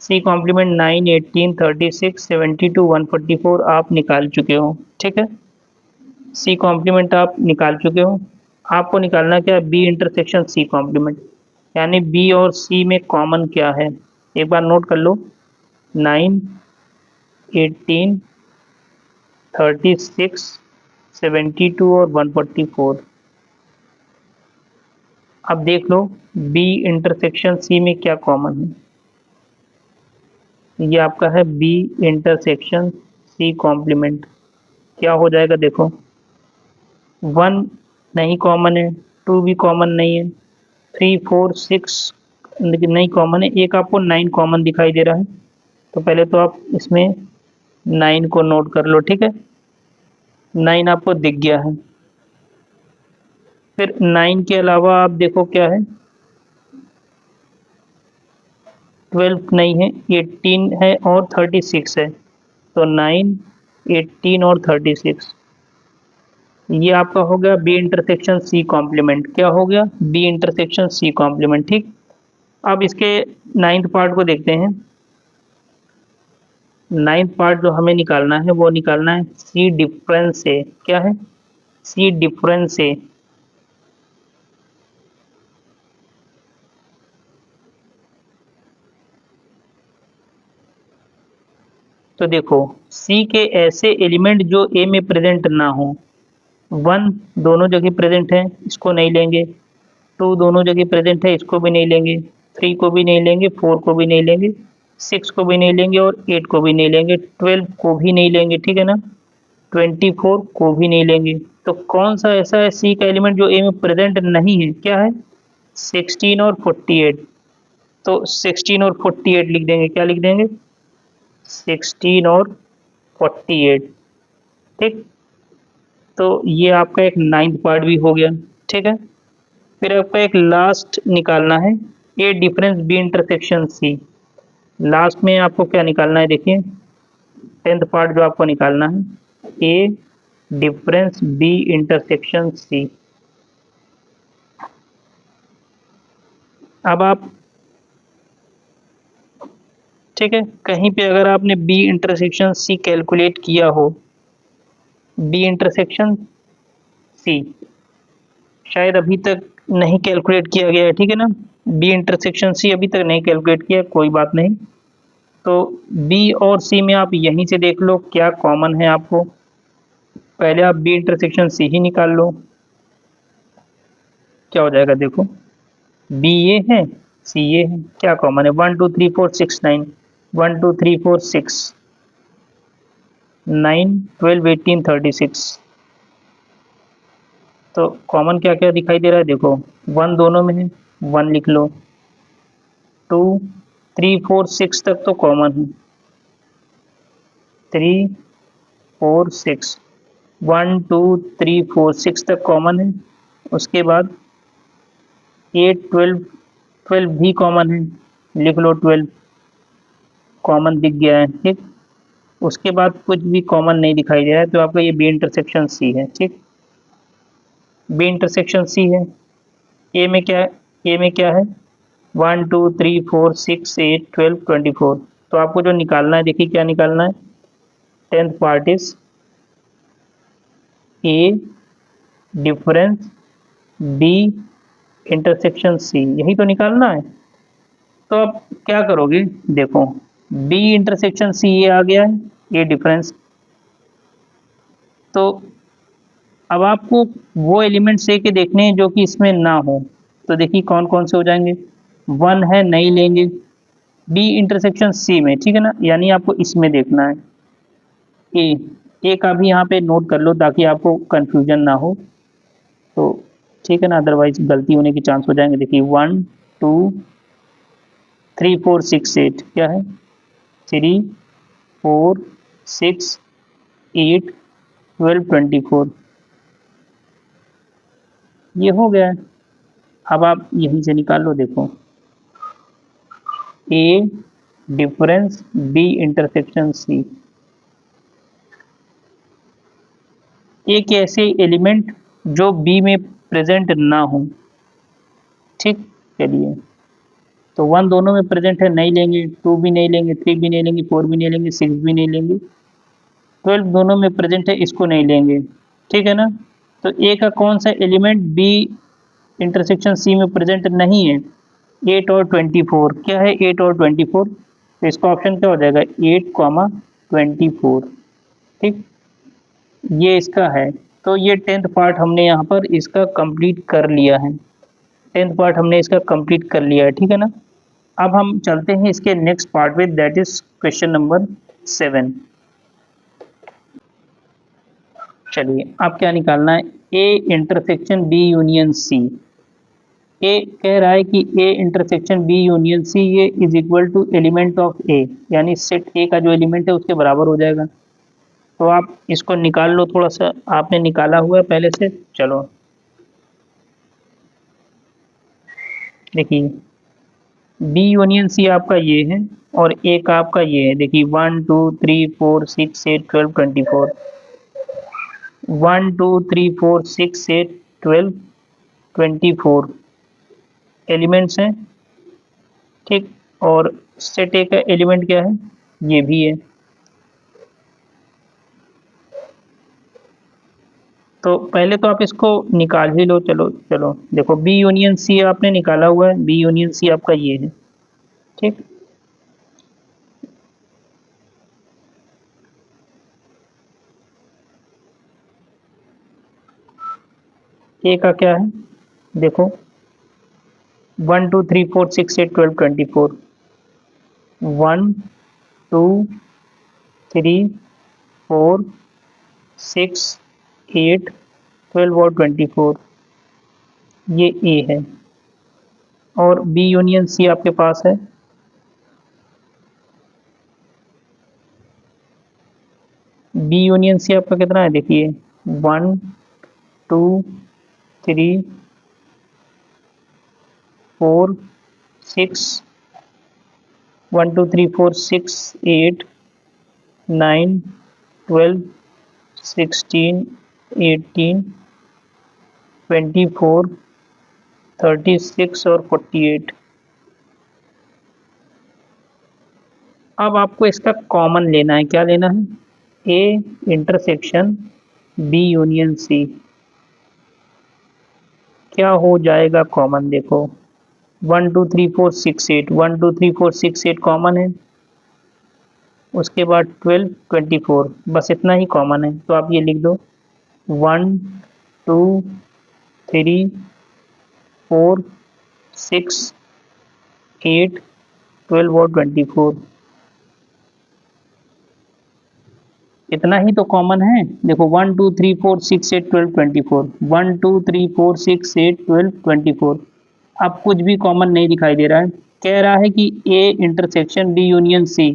सी कॉम्प्लीमेंट 9, 18, 36, 72, 144 आप निकाल चुके हो, ठीक है। सी कॉम्प्लीमेंट आप निकाल चुके हो। आपको निकालना क्या है, बी इंटरसेक्शन सी कॉम्प्लीमेंट, यानी बी और सी में कॉमन क्या है, एक बार नोट कर लो। 9, 18, 36, 72 और 144। अब देख लो बी इंटरसेक्शन सी में क्या कॉमन है। ये आपका है बी इंटरसेक्शन सी कॉम्प्लीमेंट, क्या हो जाएगा देखो। 1 नहीं कॉमन है, 2 भी कॉमन नहीं है, 3, 4, 6 नहीं कॉमन है, एक आपको 9 कॉमन दिखाई दे रहा है। तो पहले तो आप इसमें 9 को नोट कर लो, ठीक है। 9 आपको दिख गया है। फिर 9 के अलावा आप देखो क्या है, 12 नहीं है, 18 है और 36 है। तो 9, 18 और 36, ये आपका हो गया बी इंटरसेक्शन सी कॉम्प्लीमेंट। क्या हो गया, बी इंटरसेक्शन सी कॉम्प्लीमेंट, ठीक। अब इसके 9th पार्ट को देखते हैं। 9th पार्ट जो हमें निकालना है वो निकालना है सी डिफरेंस से। क्या है, सी डिफरेंस से। तो देखो सी के ऐसे एलिमेंट जो ए में प्रेजेंट ना हो। 1 दोनों जगह प्रेजेंट है, इसको नहीं लेंगे। 2 दोनों जगह प्रेजेंट है, इसको भी नहीं लेंगे। 3 को भी नहीं लेंगे, 4 को भी नहीं लेंगे, 6 को भी नहीं लेंगे और 8 को भी नहीं लेंगे, 12 को भी नहीं लेंगे, ठीक है ना। 24 को भी नहीं लेंगे। तो कौन सा ऐसा है सी का एलिमेंट जो ए में प्रेजेंट नहीं है, क्या है, 16 और 48। तो 16 और 48 लिख देंगे, क्या लिख देंगे, 16 और 48, ठीक। तो ये आपका एक 9th पार्ट भी हो गया, ठीक है। फिर आपका एक लास्ट निकालना है A difference B intersection C. Last में आपको क्या निकालना है, देखिए 10th पार्ट जो आपको निकालना है A difference B intersection C. अब आप, ठीक है, कहीं पे अगर आपने बी इंटरसेक्शन सी कैलकुलेट किया हो, बी इंटरसेक्शन सी शायद अभी तक नहीं कैलकुलेट किया गया है, ठीक है ना। बी इंटरसेक्शन सी अभी तक नहीं कैलकुलेट किया, कोई बात नहीं। तो बी और सी में आप यहीं से देख लो क्या कॉमन है आपको। पहले आप बी इंटरसेक्शन सी ही निकाल लो, क्या हो जाएगा देखो। बी ये है, सी ये है, क्या कॉमन है, 1, 2, 3, 4, 6, 9, 1, 2, 3, 4, 6, 9, 12, 18, 36। तो कॉमन क्या क्या दिखाई दे रहा है देखो। 1 दोनों में है, 1 लिख लो। 2, 3, 4, 6 तक तो कॉमन है, 3, 4, 6, 1, 2, 3, 4, 6 तक कॉमन है। उसके बाद 8, 12, 12 भी कॉमन है, लिख लो 12, कॉमन दिख गया है, ठीक। उसके बाद कुछ भी कॉमन नहीं दिखाई दे रहा है, तो आपका ये बी इंटरसेक्शन सी है, ठीक। बी इंटरसेक्शन सी है। ए में क्या है, ए में क्या है, 1, 2, 3, 4, 6, 8, 12, 24। तो आपको जो निकालना है, देखिए क्या निकालना है, 10th part is A difference B intersection C, यही तो निकालना है। तो अब क्या करोगे देखो, बी इंटरसेक्शन सी ये आ गया है, ए डिफरेंस। तो अब आपको वो एलिमेंट से के देखने हैं जो कि इसमें ना हो। तो देखिए कौन कौन से हो जाएंगे। 1 है, नहीं लेंगे, बी इंटरसेक्शन सी में, ठीक है ना, यानी आपको इसमें देखना है। ए, ए का भी यहाँ पे नोट कर लो ताकि आपको कंफ्यूजन ना हो। तो ठीक है ना, अदरवाइज गलती होने के चांस हो जाएंगे। देखिए 1, 2, 3, 4, 6, 8 क्या है, 3, 4, 6, 8, 12, 24, ये हो गया है। अब आप यहीं से निकाल लो देखो, ए डिफरेंस बी इंटरसेक्शन सी। एक ऐसे एलिमेंट जो बी में प्रेजेंट ना हो। ठीक, चलिए, तो 1 दोनों में प्रेजेंट है, नहीं लेंगे, 2 भी नहीं लेंगे, 3 भी नहीं लेंगे, 4 भी नहीं लेंगे, 6 भी नहीं लेंगे, 12 दोनों में प्रेजेंट है, इसको नहीं लेंगे। ठीक है ना। तो ए का कौन सा एलिमेंट बी इंटरसेक्शन सी में प्रेजेंट नहीं है? 8 और 24। क्या है 8 और 24? तो इसका ऑप्शन क्या हो जाएगा? 8 कॉमा 24। ठीक, ये इसका है। तो ये 10th पार्ट हमने यहाँ पर इसका कंप्लीट कर लिया है। 10th पार्ट हमने इसका कंप्लीट कर लिया है। ठीक है ना। अब हम चलते हैं इसके नेक्स्ट पार्ट में, दैट इज क्वेश्चन नंबर 7। चलिए, अब क्या निकालना है? A intersection B union C. A कह रहा है कि A intersection B union C ये is equal to element of A, यानी सेट ए का जो एलिमेंट है उसके बराबर हो जाएगा। तो आप इसको निकाल लो, थोड़ा सा आपने निकाला हुआ है पहले से। चलो देखिए, बी यूनियन सी आपका ये है और ए का आपका ये है। देखिए 1 2 3 4 6 8 12 24, 1 2 3 4 6 8 12 24 एलिमेंट्स हैं। ठीक, और सेट ए का एलिमेंट क्या है? ये भी है। तो पहले तो आप इसको निकाल ही लो। चलो चलो, देखो बी यूनियन सी आपने निकाला हुआ है, बी यूनियन सी आपका ये है। ठीक, ए का क्या है? देखो 1 2 3 4 6 8 12 24, 1 2 3 4 6 8 12 और 24, ये ए है। और बी यूनियन सी आपके पास है, बी यूनियन सी आपका कितना है? देखिए 1 2 3 4 6, 1 2 3 4 6 8 9 12 16 18 24 36 और 48। अब आपको इसका कॉमन लेना है। क्या लेना है? A intersection B union C. क्या हो जाएगा कॉमन? देखो 1 2 3 4 6 8, 1 2 3 4 6 8 कॉमन है। उसके बाद 12 24, बस इतना ही कॉमन है। तो आप ये लिख दो 1 2 3 4 6 8 12 और 24, इतना ही तो कॉमन है। देखो 1 2 3 4 6 8 12 24, 1 2 3 4 6 8 12 24। अब कुछ भी कॉमन नहीं दिखाई दे रहा है। कह रहा है कि A intersection B union C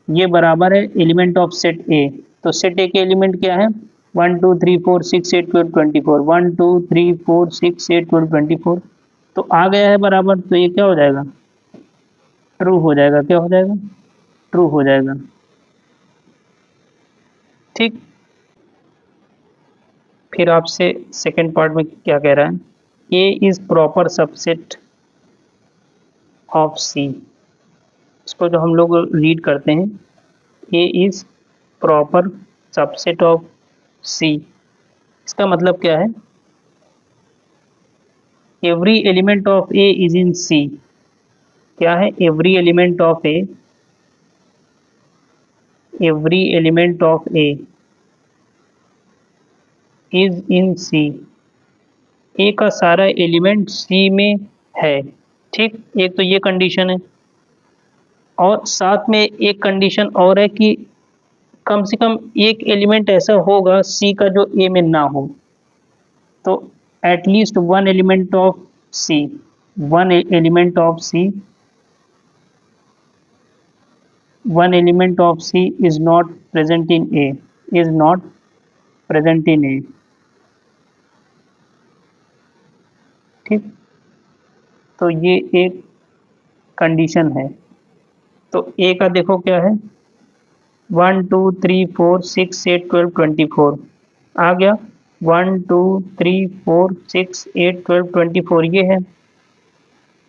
ये बराबर है एलिमेंट ऑफ सेट ए। तो सेट ए के एलिमेंट क्या है? 1 2 3 4 6 8 12 24, 1 2 3 4 6 8 12 24। तो आ गया है बराबर। तो ये क्या हो जाएगा? ट्रू हो जाएगा। क्या हो जाएगा? ट्रू हो जाएगा। ठीक, फिर आपसे सेकेंड पार्ट में क्या कह रहा है? A is proper subset of C. इसको जो हम लोग रीड करते हैं, A is proper subset of C, इसका मतलब क्या है? Every element of A is in C. क्या है? Every element of A, every element of A is in C. A का सारा एलिमेंट सी में है। ठीक, एक तो ये कंडीशन है, और साथ में एक कंडीशन और है कि कम से कम एक एलिमेंट ऐसा होगा सी का जो ए में ना हो। तो at least one element of C, one element of C, one element of C is not present in A, is not present in A. ठीक, तो ये एक कंडीशन है। तो ए का देखो क्या है? 1 2 3 4 6 8 12 24 आ गया। 1 2 3 4 6 8 12 24 ये है।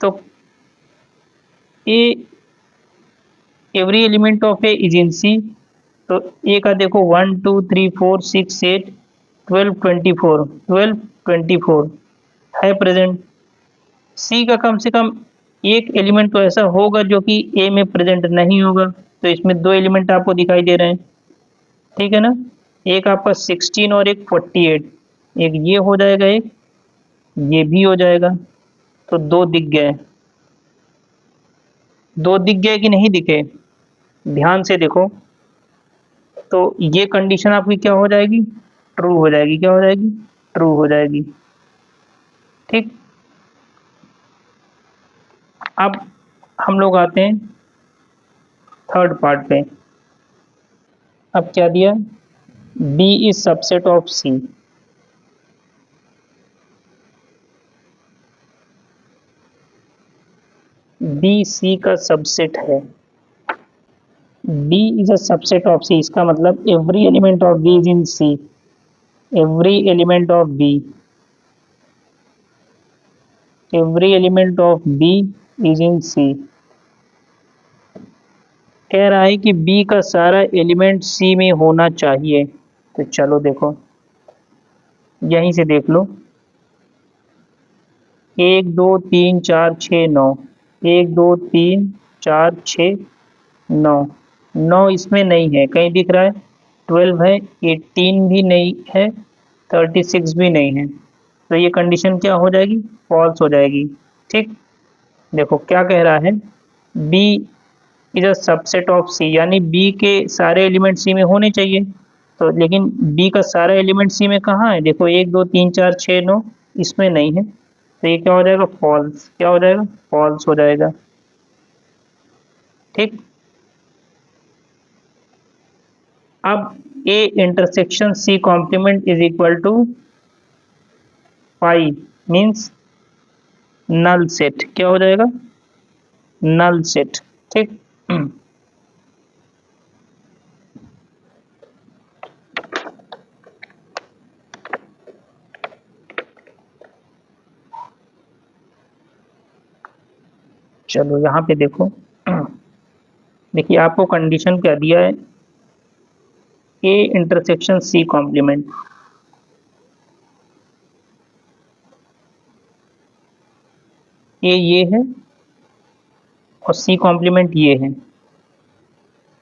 तो A every element of A is in C. तो ए का देखो 1 2 3 4 6 8 12 24 12 24 है प्रेजेंट। सी का कम से कम एक एलिमेंट तो ऐसा होगा जो कि ए में प्रेजेंट नहीं होगा। तो इसमें दो एलिमेंट आपको दिखाई दे रहे हैं, ठीक है ना। एक आपका 16 और एक 48, एक ये हो जाएगा, एक ये भी हो जाएगा। तो दो दिख गए, दो दिख गए कि नहीं दिखे, ध्यान से देखो। तो ये कंडीशन आपकी क्या हो जाएगी, ट्रू हो जाएगी। क्या हो जाएगी, ट्रू हो जाएगी। ठीक। अब हम लोग आते हैं थर्ड पार्ट पे। अब क्या दिया, B is subset of C. B C का सबसेट है। B is a subset of C, इसका मतलब every element of B is in C. Every element of B, every element of B is in C. कह रहा है कि B का सारा एलिमेंट सी में होना चाहिए। तो चलो देखो, यहीं से देख लो। 1 2 3 4 6 9, 1 2 3 4 6 9, 9 इसमें नहीं है, कहीं दिख रहा है। 12 है, 18 भी नहीं है, 36 भी नहीं है। तो ये कंडीशन क्या हो जाएगी, फॉल्स हो जाएगी। ठीक। देखो क्या कह रहा है, B is a subset of C, यानी बी के सारे एलिमेंट सी में होने चाहिए। तो लेकिन बी का सारा एलिमेंट सी में कहाँ है, देखो 1 2 3 4 6 9 इसमें नहीं है। तो ये क्या हो जाएगा, फॉल्स। क्या हो जाएगा, फॉल्स हो जाएगा। ठीक। अब A intersection C complement is equal to 5 means null set. क्या हो जाएगा, नल सेट। ठीक। चलो यहाँ पे देखो, देखिए आपको कंडीशन क्या दिया है, ए इंटरसेक्शन सी कॉम्प्लीमेंट। ए ये है और सी कॉम्प्लीमेंट ये है।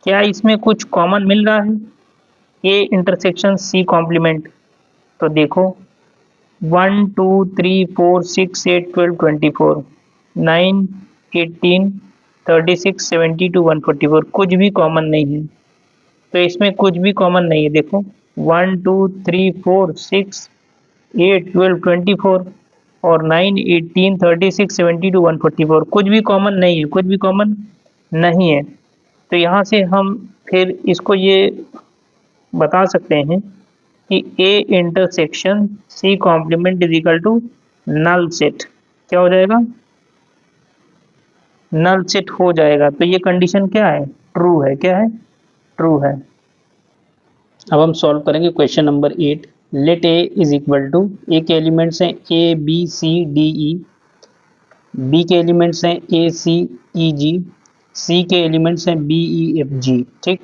क्या इसमें कुछ कॉमन मिल रहा है, ए इंटरसेक्शन सी कॉम्प्लीमेंट। तो देखो 1 2 3 4 6 8 12 24 9 18 36 72 144 कुछ भी कॉमन नहीं है। तो इसमें कुछ भी कॉमन नहीं है। देखो 1 2 3 4 6 8 12 24 और 9 18 36 72 144 कुछ भी कॉमन नहीं है, कुछ भी कॉमन नहीं है। तो यहाँ से हम फिर इसको ये बता सकते हैं कि A intersection C complement is equal to null set. क्या हो जाएगा, नल सेट हो जाएगा। तो ये कंडीशन क्या है, ट्रू है। क्या है, ट्रू है। अब हम सॉल्व करेंगे question number 8। Let A is equal to, A के एलिमेंट्स हैं A B C D E, B के एलिमेंट्स हैं ए सी ई जी, सी के एलिमेंट्स हैं बी ई एफ जी। ठीक।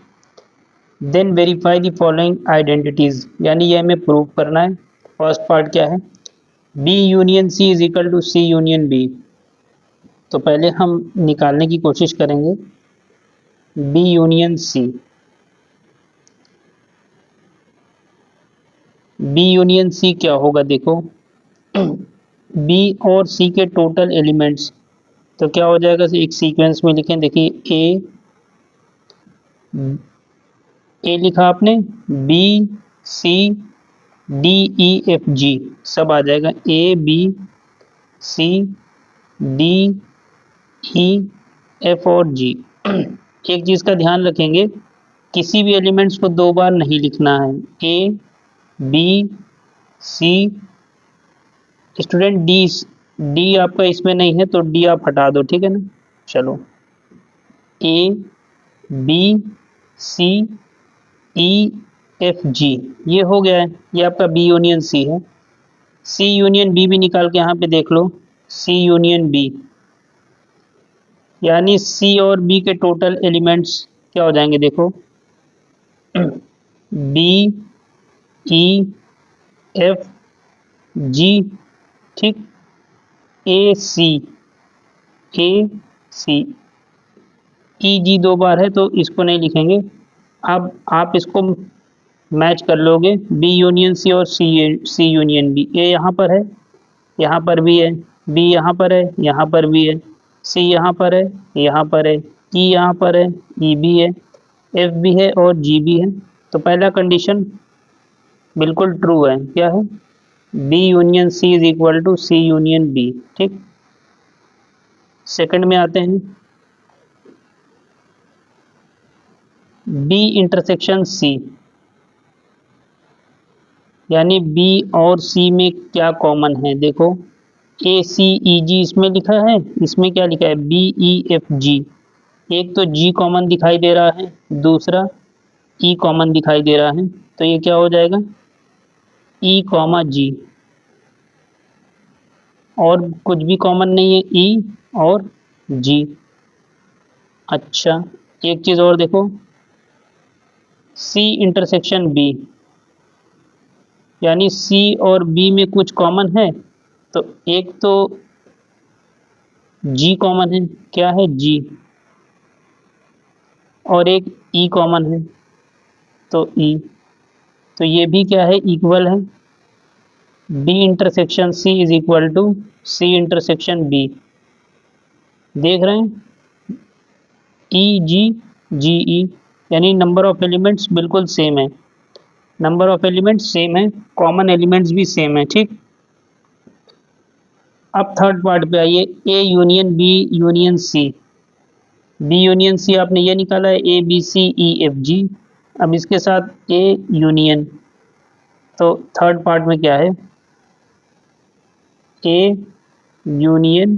Then verify the following identities, यानी ये हमें प्रूव करना है। फर्स्ट पार्ट क्या है, B union C is equal to C union B. तो पहले हम निकालने की कोशिश करेंगे B union C. B union C क्या होगा, देखो बी और सी के टोटल एलिमेंट्स। तो क्या हो जाएगा, एक सीक्वेंस में लिखें। देखिए ए लिखा आपने, B C D E F G सब आ जाएगा, A B C D E F और जी। एक चीज का ध्यान रखेंगे, किसी भी एलिमेंट्स को दो बार नहीं लिखना है। A B C, student D, D आपका इसमें नहीं है तो डी आप हटा दो, ठीक है ना। चलो ए बी सी ई एफ जी, ये हो गया है, ये आपका बी यूनियन सी है। सी यूनियन बी भी निकाल के यहाँ पे देख लो, सी यूनियन बी, यानी सी और बी के टोटल एलिमेंट्स क्या हो जाएंगे देखो, बी ई एफ जी, ठीक, ए सी, ए सी, ई जी दो बार है तो इसको नहीं लिखेंगे। अब आप इसको मैच कर लोगे, बी यूनियन सी और सी यूनियन बी, ए यहाँ पर है, यहाँ पर भी है, बी यहाँ पर है, यहाँ पर भी है, सी यहाँ पर है, यहाँ पर है, ई यहाँ पर है, ई भी है, एफ भी है और जी भी है। तो पहला कंडीशन बिल्कुल ट्रू है, क्या है, B union C is equal to C union B, ठीक। सेकंड में आते हैं, बी इंटरसेक्शन सी, यानी बी और सी में क्या कॉमन है देखो, ए सी ई जी इसमें लिखा है, इसमें क्या लिखा है, बी ई एफ जी। एक तो जी कॉमन दिखाई दे रहा है, दूसरा ई कॉमन दिखाई दे रहा है, तो ये क्या हो जाएगा, ई कॉमा जी, और कुछ भी कॉमन नहीं है, ई और जी। अच्छा, एक चीज और देखो, सी इंटरसेक्शन बी, यानी सी और बी में कुछ कॉमन है, तो एक तो जी कॉमन है, क्या है जी, और एक ई कॉमन है, तो ई, तो ये भी क्या है, इक्वल है, B intersection C is equal to C intersection B. देख रहे हैं, ई जी, जी ई, यानी नंबर ऑफ एलिमेंट्स बिल्कुल सेम है, नंबर ऑफ एलिमेंट्स सेम है, कॉमन एलिमेंट्स भी सेम है, ठीक। अब थर्ड पार्ट पे आइए, A union B union C, B union C आपने ये निकाला है, A B C E F जी। अब इसके साथ ए यूनियन, तो थर्ड पार्ट में क्या है, A union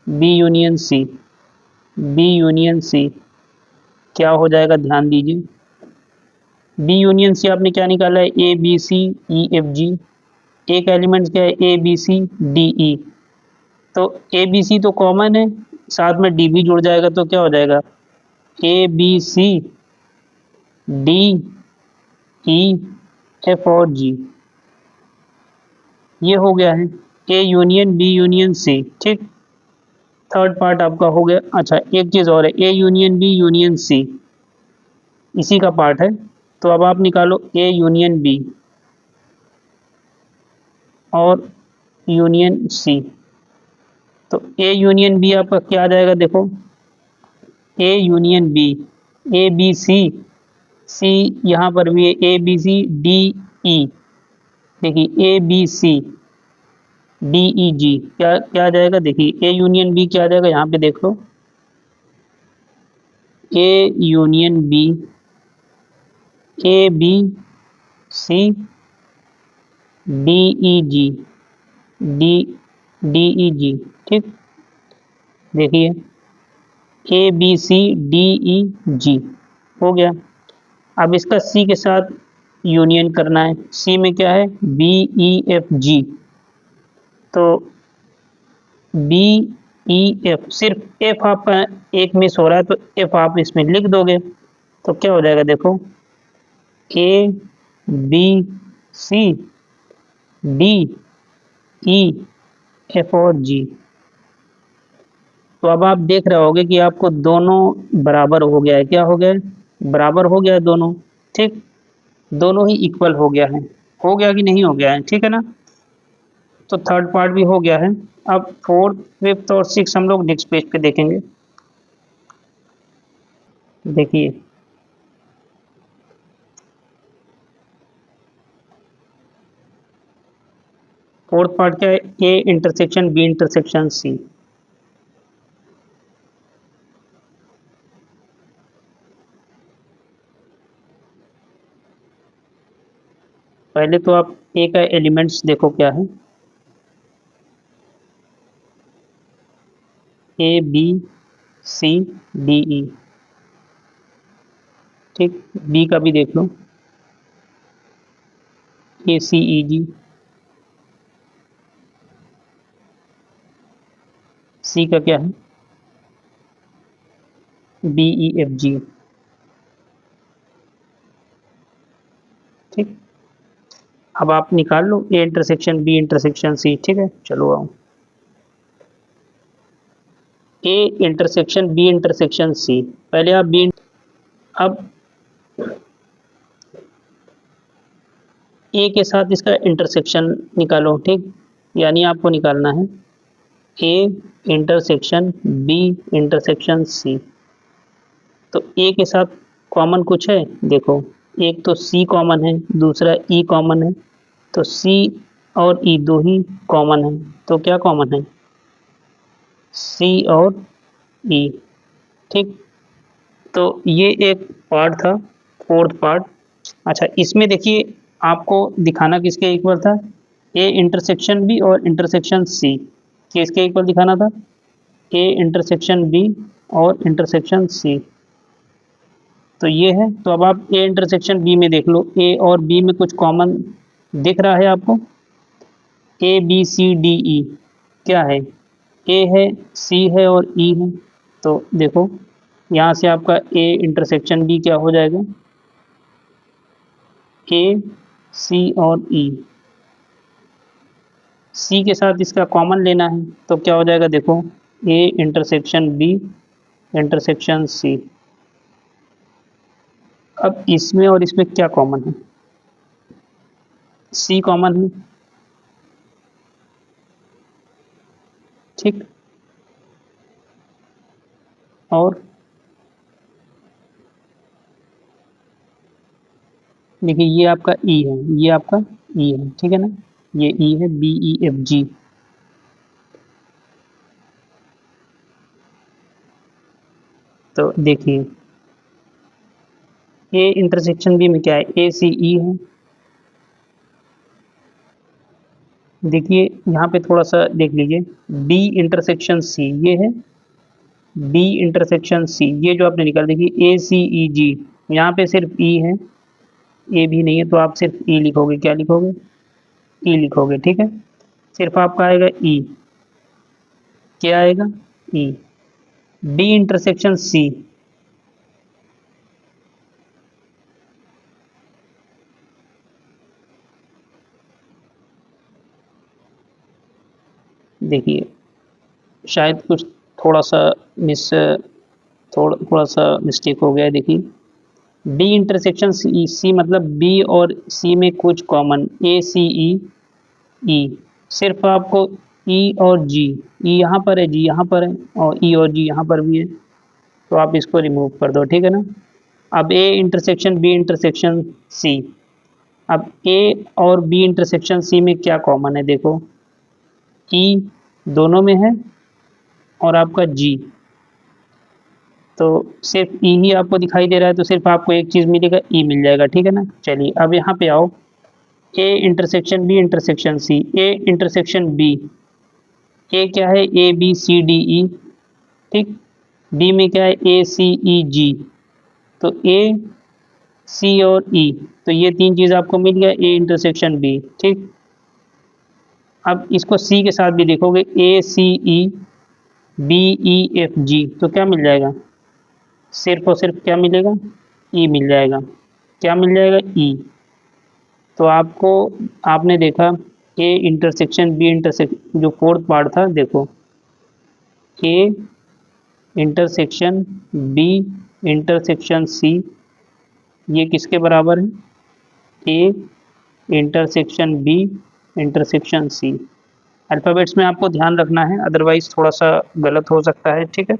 B union C, B union C क्या हो जाएगा, ध्यान दीजिए, बी यूनियन सी आपने क्या निकाला है, A B C E F जी, एक एलिमेंट क्या है, ए बी सी डी ई, तो ए बी सी तो कॉमन है, साथ में डी भी जुड़ जाएगा, तो क्या हो जाएगा, A B C D E F और जी, ये हो गया है A union B union C, ठीक। थर्ड पार्ट आपका हो गया। अच्छा, एक चीज और है, A union B union C इसी का पार्ट है, तो अब आप निकालो ए यूनियन बी और यूनियन सी, तो ए यूनियन बी आपका क्या आ जाएगा देखो, A union B, A B C, C यहाँ पर भी है, ए बी सी डी ई, देखिए A B C D E जी, क्या क्या आ जाएगा, देखिए ए यूनियन बी क्या आ जाएगा, यहाँ पे देख लो, A union B, A B C D E G, D D E G, ठीक। देखिए A B C D E जी हो गया। अब इसका सी के साथ यूनियन करना है, सी में क्या है, बी ई एफ जी, तो बी ई एफ, सिर्फ एफ आपका एक मिस हो रहा है, तो एफ आप इसमें लिख दोगे, तो क्या हो जाएगा देखो, A B C D E F और जी। तो अब आप देख रहे होगे कि आपको दोनों बराबर हो गया है, क्या हो गया है, बराबर हो गया है दोनों, ठीक, दोनों ही इक्वल हो गया कि नहीं हो गया है, ठीक है ना। तो थर्ड पार्ट भी हो गया है। अब फोर्थ फिफ्थ और सिक्स हम लोग नेक्स्ट पेज पे देखेंगे। देखिए फोर्थ पार्ट क्या है, A intersection B intersection C. पहले तो आप ए का एलिमेंट्स देखो क्या है, ए बी सी डी ई, ठीक। बी का भी देख लो, ए सी ई जी। सी का क्या है, बी ई एफ जी। ठीक। अब आप निकाल लो A intersection B intersection C. ठीक है, चलो आओ। A intersection B intersection C, पहले आप बी, अब ए के साथ इसका इंटरसेक्शन निकालो। ठीक, यानी आपको निकालना है A intersection B intersection C. तो ए के साथ कॉमन कुछ है, देखो एक तो सी कॉमन है, दूसरा ई कॉमन है। तो सी और ई दो ही कॉमन है, तो क्या कॉमन है, सी और ई। ठीक। तो ये एक पार्ट था, फोर्थ पार्ट। अच्छा, इसमें देखिए आपको दिखाना किसके इक्वल था, ए इंटरसेक्शन बी और इंटरसेक्शन सी, किसके इक्वल दिखाना था, ए इंटरसेक्शन बी और इंटरसेक्शन सी। तो ये है, तो अब आप ए इंटरसेक्शन बी में देख लो, ए और बी में कुछ कॉमन दिख रहा है आपको, ए बी सी डी ई क्या है, ए है, सी है और ई है। तो देखो यहाँ से आपका ए इंटरसेक्शन बी क्या हो जाएगा, ए सी और ई। सी के साथ इसका कॉमन लेना है, तो क्या हो जाएगा, देखो A intersection B intersection C. अब इसमें और इसमें क्या कॉमन है, सी कॉमन है। ठीक। और देखिए ये आपका ई है, ये आपका ई है, ठीक है ना, ये ई है, बी ई एफ जी। तो देखिए ए इंटरसेक्शन बी में क्या है, ए सी ई है। देखिए यहाँ पे थोड़ा सा देख लीजिए, बी इंटरसेक्शन सी ये है, बी इंटरसेक्शन सी ये जो आपने निकाल, देखिए ए सी ई जी, यहाँ पे सिर्फ ई है, ए भी नहीं है, तो आप सिर्फ ई लिखोगे, क्या लिखोगे, ई लिखोगे। ठीक है, सिर्फ आपका आएगा ई, क्या आएगा, ई। बी इंटरसेक्शन सी, देखिए शायद कुछ थोड़ा सा मिस थोड़ा सा मिस्टेक हो गया है। देखिए बी इंटरसेक्शन सी, सी मतलब बी और सी में कुछ कॉमन, ए सी ई ई, सिर्फ आपको ई और जी, ई यहाँ पर है, जी यहाँ पर है, और ई और जी यहाँ पर भी है, तो आप इसको रिमूव कर दो। ठीक है ना। अब A intersection B intersection C, अब ए और बी इंटरसेक्शन सी में क्या कॉमन है, देखो ई दोनों में है और आपका जी, तो सिर्फ ई ही आपको दिखाई दे रहा है, तो सिर्फ आपको एक चीज़ मिलेगा, ई मिल जाएगा। ठीक है ना। चलिए अब यहाँ पे आओ, A intersection B intersection C, A intersection B, A क्या है, ए बी सी डी ई। ठीक। बी में क्या है, ए सी ई जी। तो ए सी और ई, तो ये तीन चीज़ आपको मिल गया, ए इंटरसेक्शन बी। ठीक। अब इसको सी के साथ भी देखोगे, ए सी E B E F G, तो क्या मिल जाएगा, सिर्फ और सिर्फ क्या मिलेगा, ई मिल जाएगा। क्या मिल जाएगा, ई। तो आपको, आपने देखा ए इंटरसेक्शन बी इंटरसेक्शन, जो फोर्थ पार्ट था, देखो A intersection B intersection C, ये किसके बराबर है, A intersection B intersection C. Alphabets में आपको ध्यान रखना है, अदरवाइज थोड़ा सा गलत हो सकता है। ठीक है।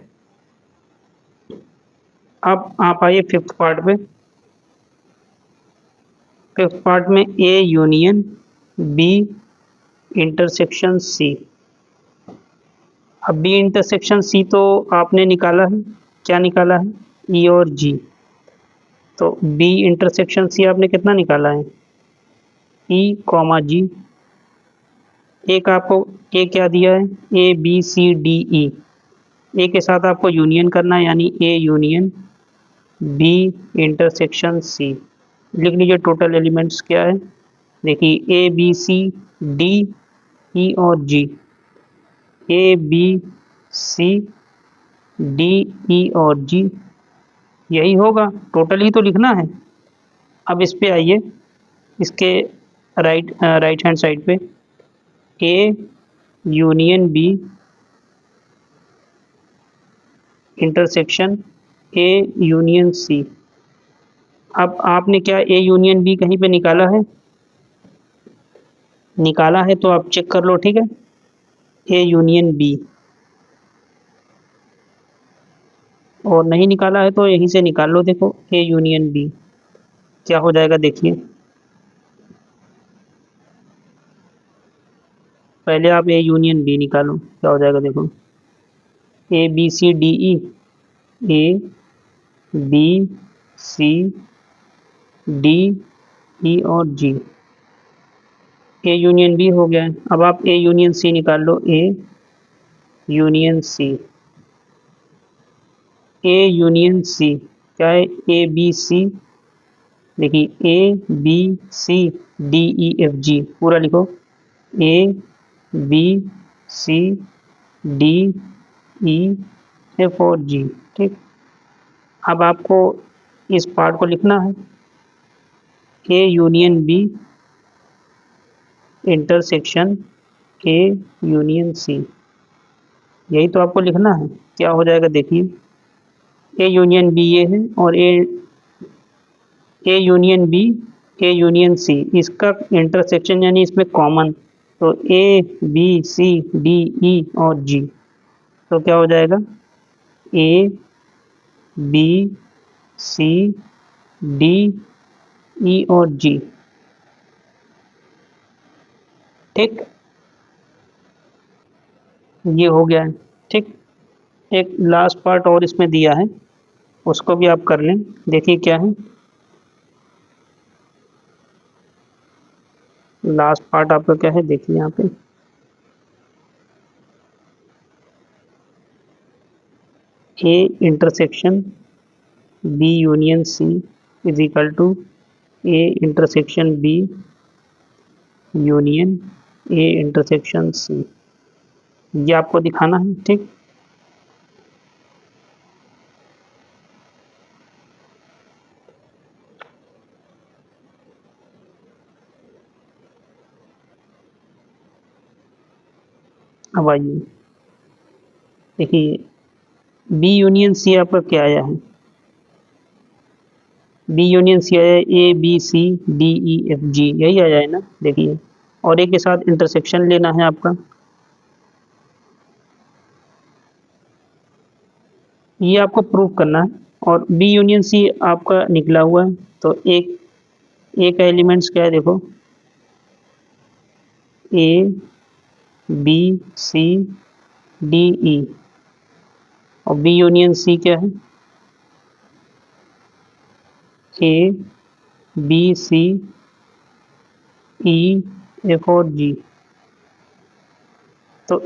अब आप आइए फिफ्थ पार्ट पे। फिफ्थ पार्ट में A union B intersection C. अब बी इंटरसेक्शन सी तो आपने निकाला है, क्या निकाला है, ई और जी। तो बी इंटरसेक्शन सी आपने कितना निकाला है, ई कॉमा जी। एक आपको ए क्या दिया है, A B C D E, ए के साथ आपको यूनियन करना है, यानी A union B intersection C. लिख लीजिए टोटल एलिमेंट्स क्या है। देखिए A B C D E और जी। ए बी सी डी ई और जी, यही होगा। टोटल ही तो लिखना है। अब इस पे आइए, इसके राइट हैंड साइड पे A union B intersection A union C. अब आपने क्या ए यूनियन बी कहीं पे निकाला है? निकाला है तो आप चेक कर लो, ठीक है। ए यूनियन बी, और नहीं निकाला है तो यहीं से निकाल लो। देखो ए यूनियन बी क्या हो जाएगा, देखिए। पहले आप ए यूनियन बी निकालो, क्या हो जाएगा देखो। A B C D E, A B C D E और जी। ए यूनियन बी हो गया है। अब आप ए यूनियन सी निकाल लो। A union C, A union C क्या है? A B C. देखिए A B C D E F G पूरा लिखो। A B C D E F और जी, ठीक। अब आपको इस पार्ट को लिखना है। A union B intersection A union C, यही तो आपको लिखना है। क्या हो जाएगा देखिए। ए यूनियन बी ये है, और A union B A union C, इसका इंटरसेक्शन यानी इसमें कॉमन, तो ए बी सी डी ई और जी। तो क्या हो जाएगा? A B C D E और जी, ठीक। ये हो गया है, ठीक। एक लास्ट पार्ट और इसमें दिया है, उसको भी आप कर लें। देखिए क्या है लास्ट पार्ट आपका, क्या है देखिए यहाँ पे। A intersection B union C is equal to A intersection B union A intersection C. ये आपको दिखाना है, ठीक। अब आइए देखिए, बी यूनियन सी आपका क्या आया है? बी यूनियन सी आया है A B C D E F G, यही आया है ना। देखिए, और एक के साथ इंटरसेक्शन लेना है आपका। ये आपको प्रूव करना है। और बी यूनियन सी आपका निकला हुआ है, तो एक एक एलिमेंट्स क्या है देखो। A B C D E, और बी यूनियन सी क्या है? A B C E F और जी। तो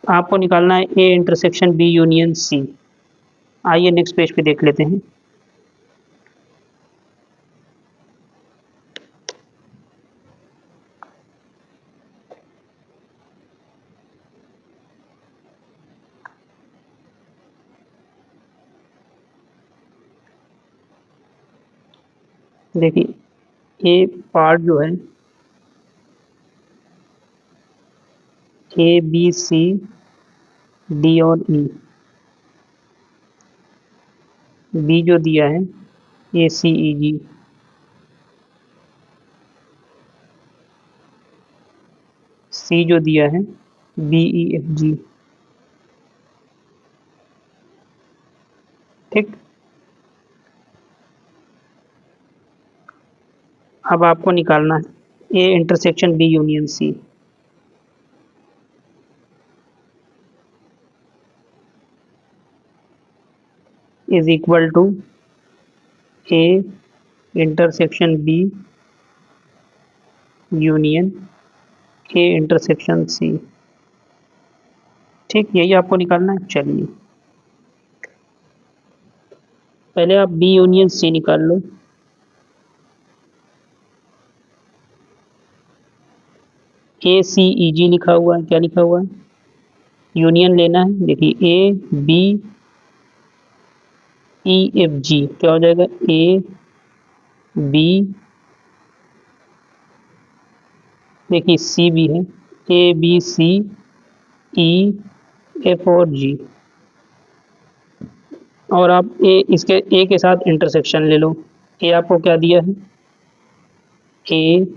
आपको निकालना है A intersection B union C. आइए नेक्स्ट पेज पे देख लेते हैं। देखिए ए पार्ट जो है, ए बी सी डी और ई। बी जो दिया है ए सी ई जी, सी जो दिया है बी ई एफ जी, ठीक। अब आपको निकालना है A intersection B union C. Is equal to A intersection B union A intersection C, ठीक। यही आपको निकालना है। चलिए पहले आप बी यूनियन सी निकाल लो। ए सी ई जी लिखा हुआ है, क्या लिखा हुआ है? यूनियन लेना है। देखिए ए बी ई एफ जी क्या हो जाएगा? ए बी, देखिए सी भी है, A B C E F और जी। और आप इसके ए के साथ इंटरसेक्शन ले लो। ए आपको क्या दिया है? ए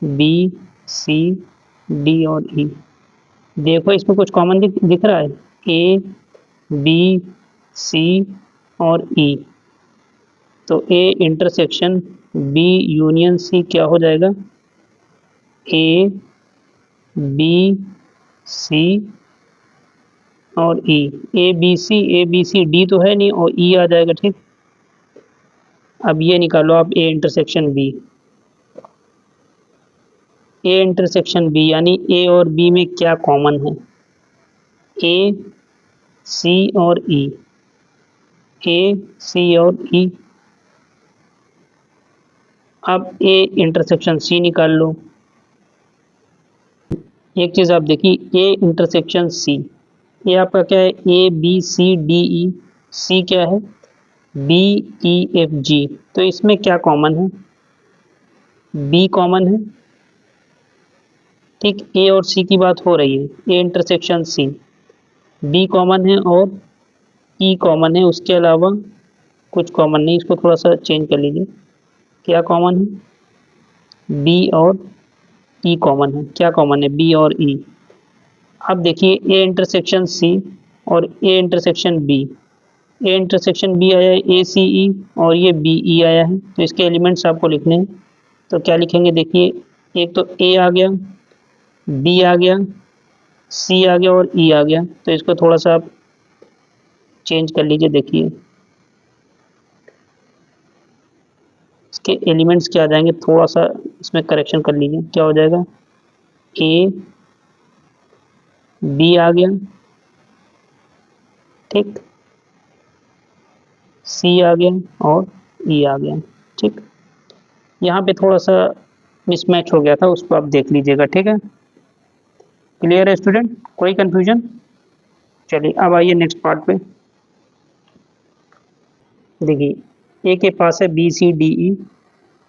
बी सी डी और ई। देखो इसमें कुछ कॉमन दिख रहा है? ए बी सी और ई। तो A intersection B union C क्या हो जाएगा? ए बी सी और ई। ए बी सी डी तो है नहीं और ई आ जाएगा। ठीक, अब ये निकालो आप A intersection B. A intersection B यानी ए और बी में क्या कॉमन है? ए सी और ई, ए सी और ई। अब ए इंटरसेक्शन सी निकाल लो। एक चीज आप देखिए, ए इंटरसेक्शन सी, ये आपका क्या है? A B C D E. C क्या है? B E F G. तो इसमें क्या कॉमन है? बी कॉमन है। ठीक, ए और सी की बात हो रही है, A intersection C. B common है और ई कॉमन है, उसके अलावा कुछ कॉमन नहीं। इसको थोड़ा सा चेंज कर लीजिए। क्या कॉमन है? बी और ई कॉमन है। क्या कॉमन है? बी और ई। अब देखिए ए इंटरसेक्शन सी और A intersection B. A intersection B आया है ए सी ई और ये बी ई आया है, तो इसके एलिमेंट्स आपको लिखने हैं। तो क्या लिखेंगे? देखिए एक तो ए आ गया, बी आ गया, सी आ गया और ई आ गया। तो इसको थोड़ा सा आप चेंज कर लीजिए। देखिए इसके एलिमेंट्स क्या आ जाएंगे, थोड़ा सा इसमें करेक्शन कर लीजिए। क्या हो जाएगा? ए बी आ गया, ठीक, सी आ गया और ई आ गया। ठीक, यहाँ पे थोड़ा सा मिसमैच हो गया था, उसको आप देख लीजिएगा। ठीक है, क्लियर है स्टूडेंट? कोई कंफ्यूजन? चलिए अब आइए नेक्स्ट पार्ट पे। देखिए ए के पास है बी सी डी ई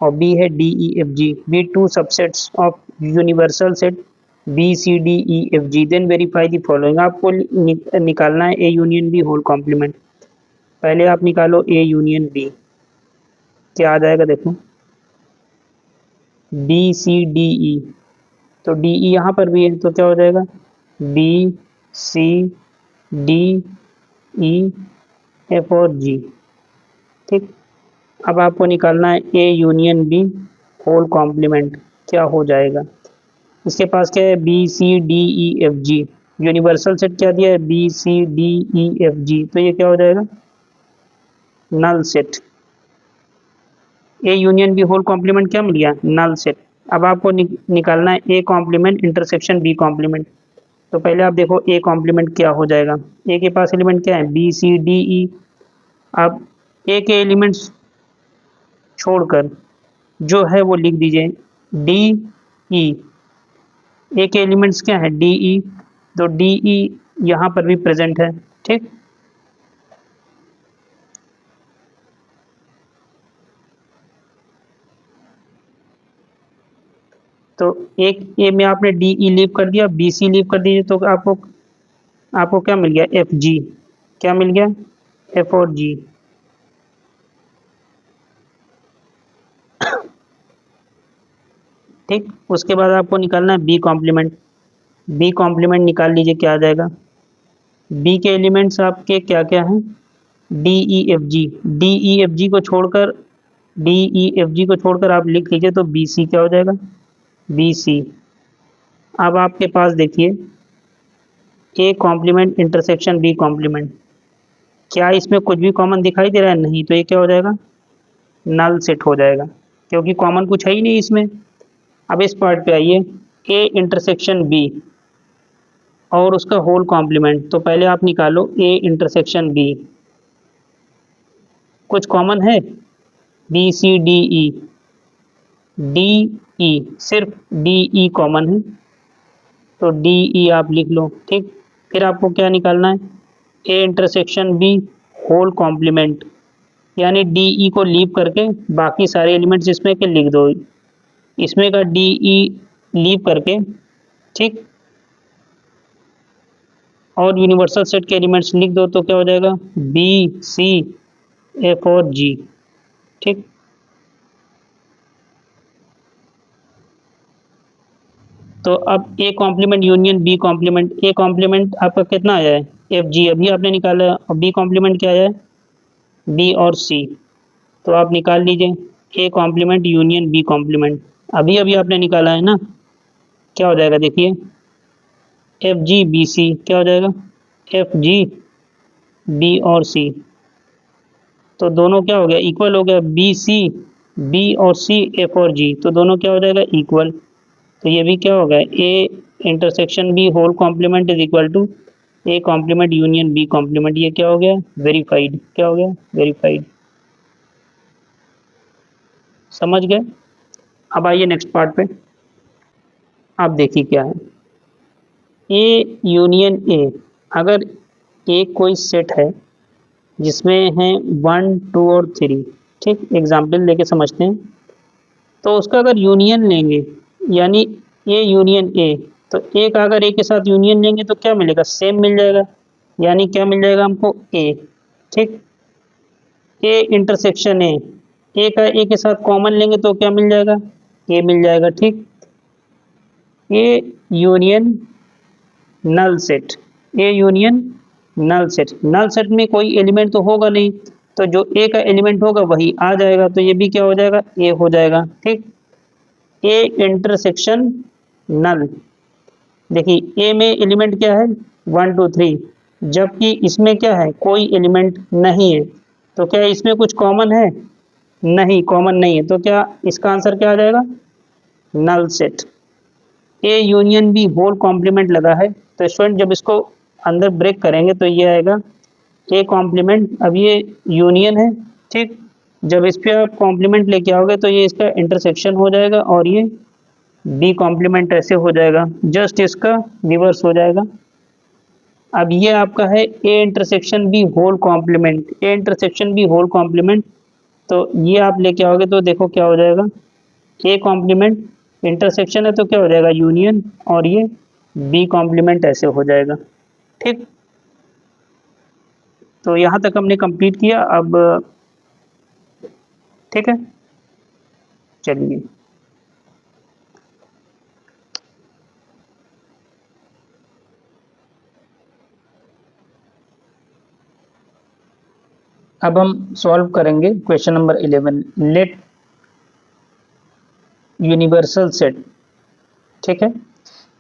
और बी है D E F G. Be two subsets of universal set B C D E F G, then verify the following. आपको निकालना है A union B whole complement. पहले आप निकालो ए यूनियन बी, क्या आ जाएगा? देखो बी सी डी ई, तो डी ई यहाँ पर भी है, तो क्या हो जाएगा? B C D E F और जी। ठीक, अब आपको निकालना है A union B whole complement. क्या हो जाएगा? इसके पास क्या है? B C D E F G. Universal set क्या दिया है? B C D E F G. तो ये क्या हो जाएगा? Null set. A union B whole complement क्या मिल गया? Null set. अब आपको निकालना है A complement intersection B complement. तो पहले आप देखो ए कॉम्प्लीमेंट क्या हो जाएगा। ए के पास एलिमेंट क्या है? B C D E. अब ए के एलिमेंट्स छोड़कर जो है वो लिख दीजिए डी ई। ए के एलिमेंट्स क्या है? डी ई। तो डी ई यहाँ पर भी प्रेजेंट है। ठीक, तो एक ए में आपने डी ई लीव कर दिया, बी सी लीव कर दीजिए, तो आपको आपको क्या मिल गया? F G. क्या मिल गया? एफ और जी। ठीक, उसके बाद आपको निकालना है बी कॉम्प्लीमेंट। बी कॉम्प्लीमेंट निकाल लीजिए, क्या आ जाएगा? बी के एलिमेंट्स आपके क्या क्या हैं? डी ई एफ जी। डी ई एफ जी को छोड़कर, डी ई एफ जी को छोड़कर आप लिख लीजिए, तो बी सी क्या हो जाएगा? B C. अब आपके पास देखिए A complement intersection B complement, क्या इसमें कुछ भी कॉमन दिखाई दे रहा है? नहीं, तो ये क्या हो जाएगा? नल सेट हो जाएगा, क्योंकि कॉमन कुछ है ही नहीं इसमें। अब इस पार्ट पे आइए, ए इंटरसेक्शन बी और उसका होल कॉम्प्लीमेंट। तो पहले आप निकालो ए इंटरसेक्शन बी। कुछ कॉमन है? B C D E, D E, सिर्फ डी ई कॉमन है, तो डी ई आप लिख लो। ठीक, फिर आपको क्या निकालना है? A intersection B whole complement, यानी डी ई को लीव करके बाकी सारे एलिमेंट्स इसमें के लिख दो। इसमें का डी ई लीव करके, ठीक, और यूनिवर्सल सेट के एलिमेंट्स लिख दो, तो क्या हो जाएगा? बी सी एफ और जी। ठीक, तो अब A complement union B complement, A complement आपका कितना आया है? एफ जी अभी आपने निकाला है, और बी कॉम्प्लीमेंट क्या आया है? बी और सी। तो आप निकाल लीजिए A complement union B complement, अभी अभी आपने निकाला है ना। क्या हो जाएगा देखिए, एफ जी बी सी, क्या हो जाएगा? एफ जी बी और सी, तो दोनों क्या हो गया? इक्वल हो गया। बी सी, बी और सी एफ और जी, तो दोनों क्या हो जाएगा? इक्वल। तो ये भी क्या होगा? A intersection B whole complement is equal to A complement union B complement. ये क्या हो गया? वेरीफाइड। क्या हो गया? वेरीफाइड। समझ गए? अब आइए नेक्स्ट पार्ट पे। आप देखिए क्या है, ए यूनियन ए, अगर ए कोई सेट है जिसमें है 1 2 और 3, ठीक, एग्जाम्पल लेके समझते हैं। तो उसका अगर यूनियन लेंगे, यानी ए यूनियन ए, तो ए का अगर ए के साथ यूनियन लेंगे तो क्या मिलेगा? सेम मिल जाएगा, यानी क्या मिल जाएगा हमको? ए। ठीक, ए इंटरसेक्शन ए का ए के साथ कॉमन लेंगे तो क्या मिल जाएगा? ए मिल जाएगा। ठीक, A union null set, A union null set, null set में कोई एलिमेंट तो होगा नहीं, तो जो ए का एलिमेंट होगा वही आ जाएगा, तो ये भी क्या हो जाएगा? ए हो जाएगा। ठीक, ए इंटरसेक्शन नल, देखिए ए में एलिमेंट क्या है? 1 2 3, जबकि इसमें क्या है? कोई एलिमेंट नहीं है, तो क्या इसमें कुछ कॉमन है? नहीं, कॉमन नहीं है, तो क्या इसका आंसर क्या आ जाएगा? Null set. A union B whole complement लगा है, तो स्टूडेंट जब इसको अंदर ब्रेक करेंगे तो ये आएगा ए कॉम्प्लीमेंट, अब ये यूनियन है। ठीक, जब इस पे आप कॉम्प्लीमेंट लेके आओगे तो ये इसका इंटरसेक्शन हो जाएगा, और ये बी कॉम्प्लीमेंट ऐसे हो जाएगा, जस्ट इसका रिवर्स हो जाएगा। अब ये आपका है A intersection B whole complement, A intersection B whole complement, तो ये आप लेके आओगे तो देखो क्या हो जाएगा? ए कॉम्प्लीमेंट इंटरसेक्शन है तो क्या हो जाएगा? यूनियन, और ये बी कॉम्प्लीमेंट ऐसे हो जाएगा। ठीक, तो यहाँ तक हमने कंप्लीट किया। अब ठीक है, चलिए अब हम सॉल्व करेंगे question number 11। Let universal set, ठीक है,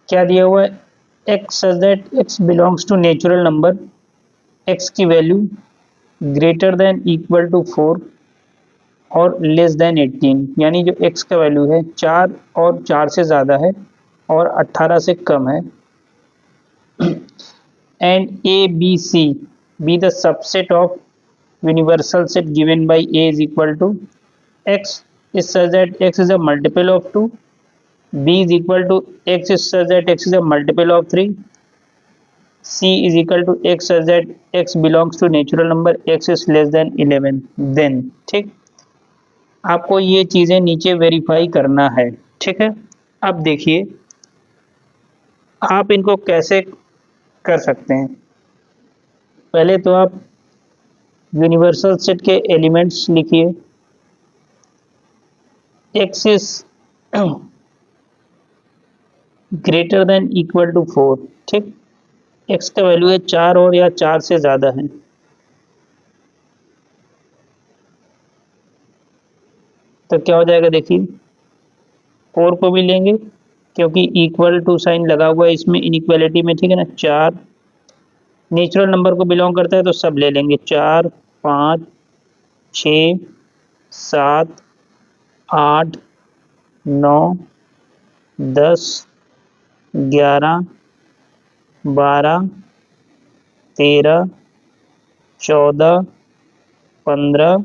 क्या दिया हुआ है? X such that x belongs to natural number, X की value greater than equal to 4 और लेस देन 18, यानी जो एक्स का वैल्यू है 4 और 4 से ज़्यादा है और 18 से कम है, and A B C be the subset of universal set given by a is equal to x is such that x is a multiple of 2, b is equal to x is such that x is a multiple of 3, c is equal to x such that x belongs to natural number, x is less than 11, then ठीक, आपको ये चीज़ें नीचे verify करना है। ठीक है, अब देखिए आप इनको कैसे कर सकते हैं। पहले तो आप यूनिवर्सल सेट के एलिमेंट्स लिखिए। X is greater than equal to 4, ठीक, एक्स का वैल्यू है 4 और या 4 से ज़्यादा है, तो क्या हो जाएगा? देखिए 4 को भी लेंगे क्योंकि इक्वल टू साइन लगा हुआ है इसमें इनइक्वालिटी में, ठीक है ना। 4 नेचुरल नंबर को बिलोंग करता है तो सब ले लेंगे, 4 5 6 7 8 9 10 11 12 13 14 15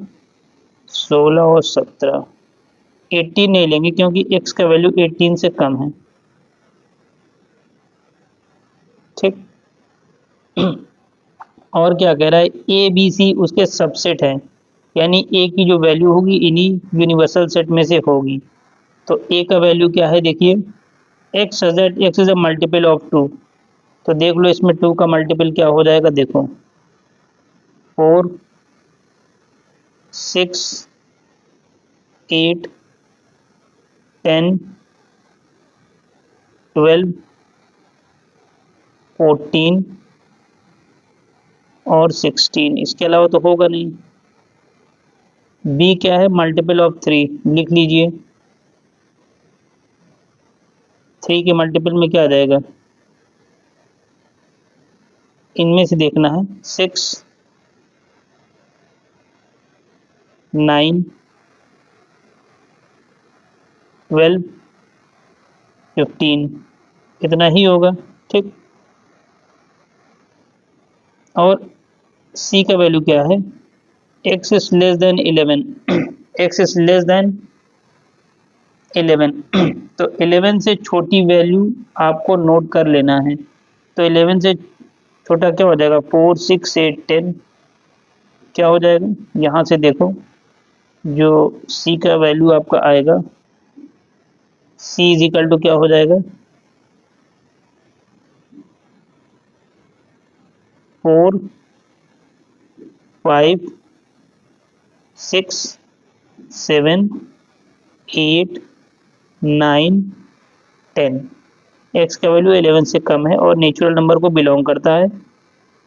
16 और 17, 18 नहीं लेंगे क्योंकि x का वैल्यू 18 से कम है। ठीक। और क्या कह रहा है, ए बी सी उसके सबसेट है, यानी ए की जो वैल्यू होगी इन्हीं यूनिवर्सल सेट में से होगी। तो ए का वैल्यू क्या है देखिए, x is a multiple of 2। तो देख लो इसमें 2 का मल्टीपल क्या हो जाएगा, देखो 4 6 8 10 12 14 और 16, इसके अलावा तो होगा नहीं। बी क्या है, मल्टीपल ऑफ 3, लिख लीजिए। 3 के मल्टीपल में क्या आ जाएगा, इनमें से देखना है, 6 9 12 15, इतना ही होगा। ठीक। और सी का वैल्यू क्या है, x is less then 11, x is less then 11। तो 11 से छोटी वैल्यू आपको नोट कर लेना है। तो 11 से छोटा क्या हो जाएगा, 4 6 8 10, क्या हो जाएगा, यहाँ से देखो जो सी का वैल्यू आपका आएगा, सी इज इक्वल टू क्या हो जाएगा, 4 5 6 7 8 9 10। एक्स का वैल्यू 11 से कम है और नेचुरल नंबर को बिलोंग करता है,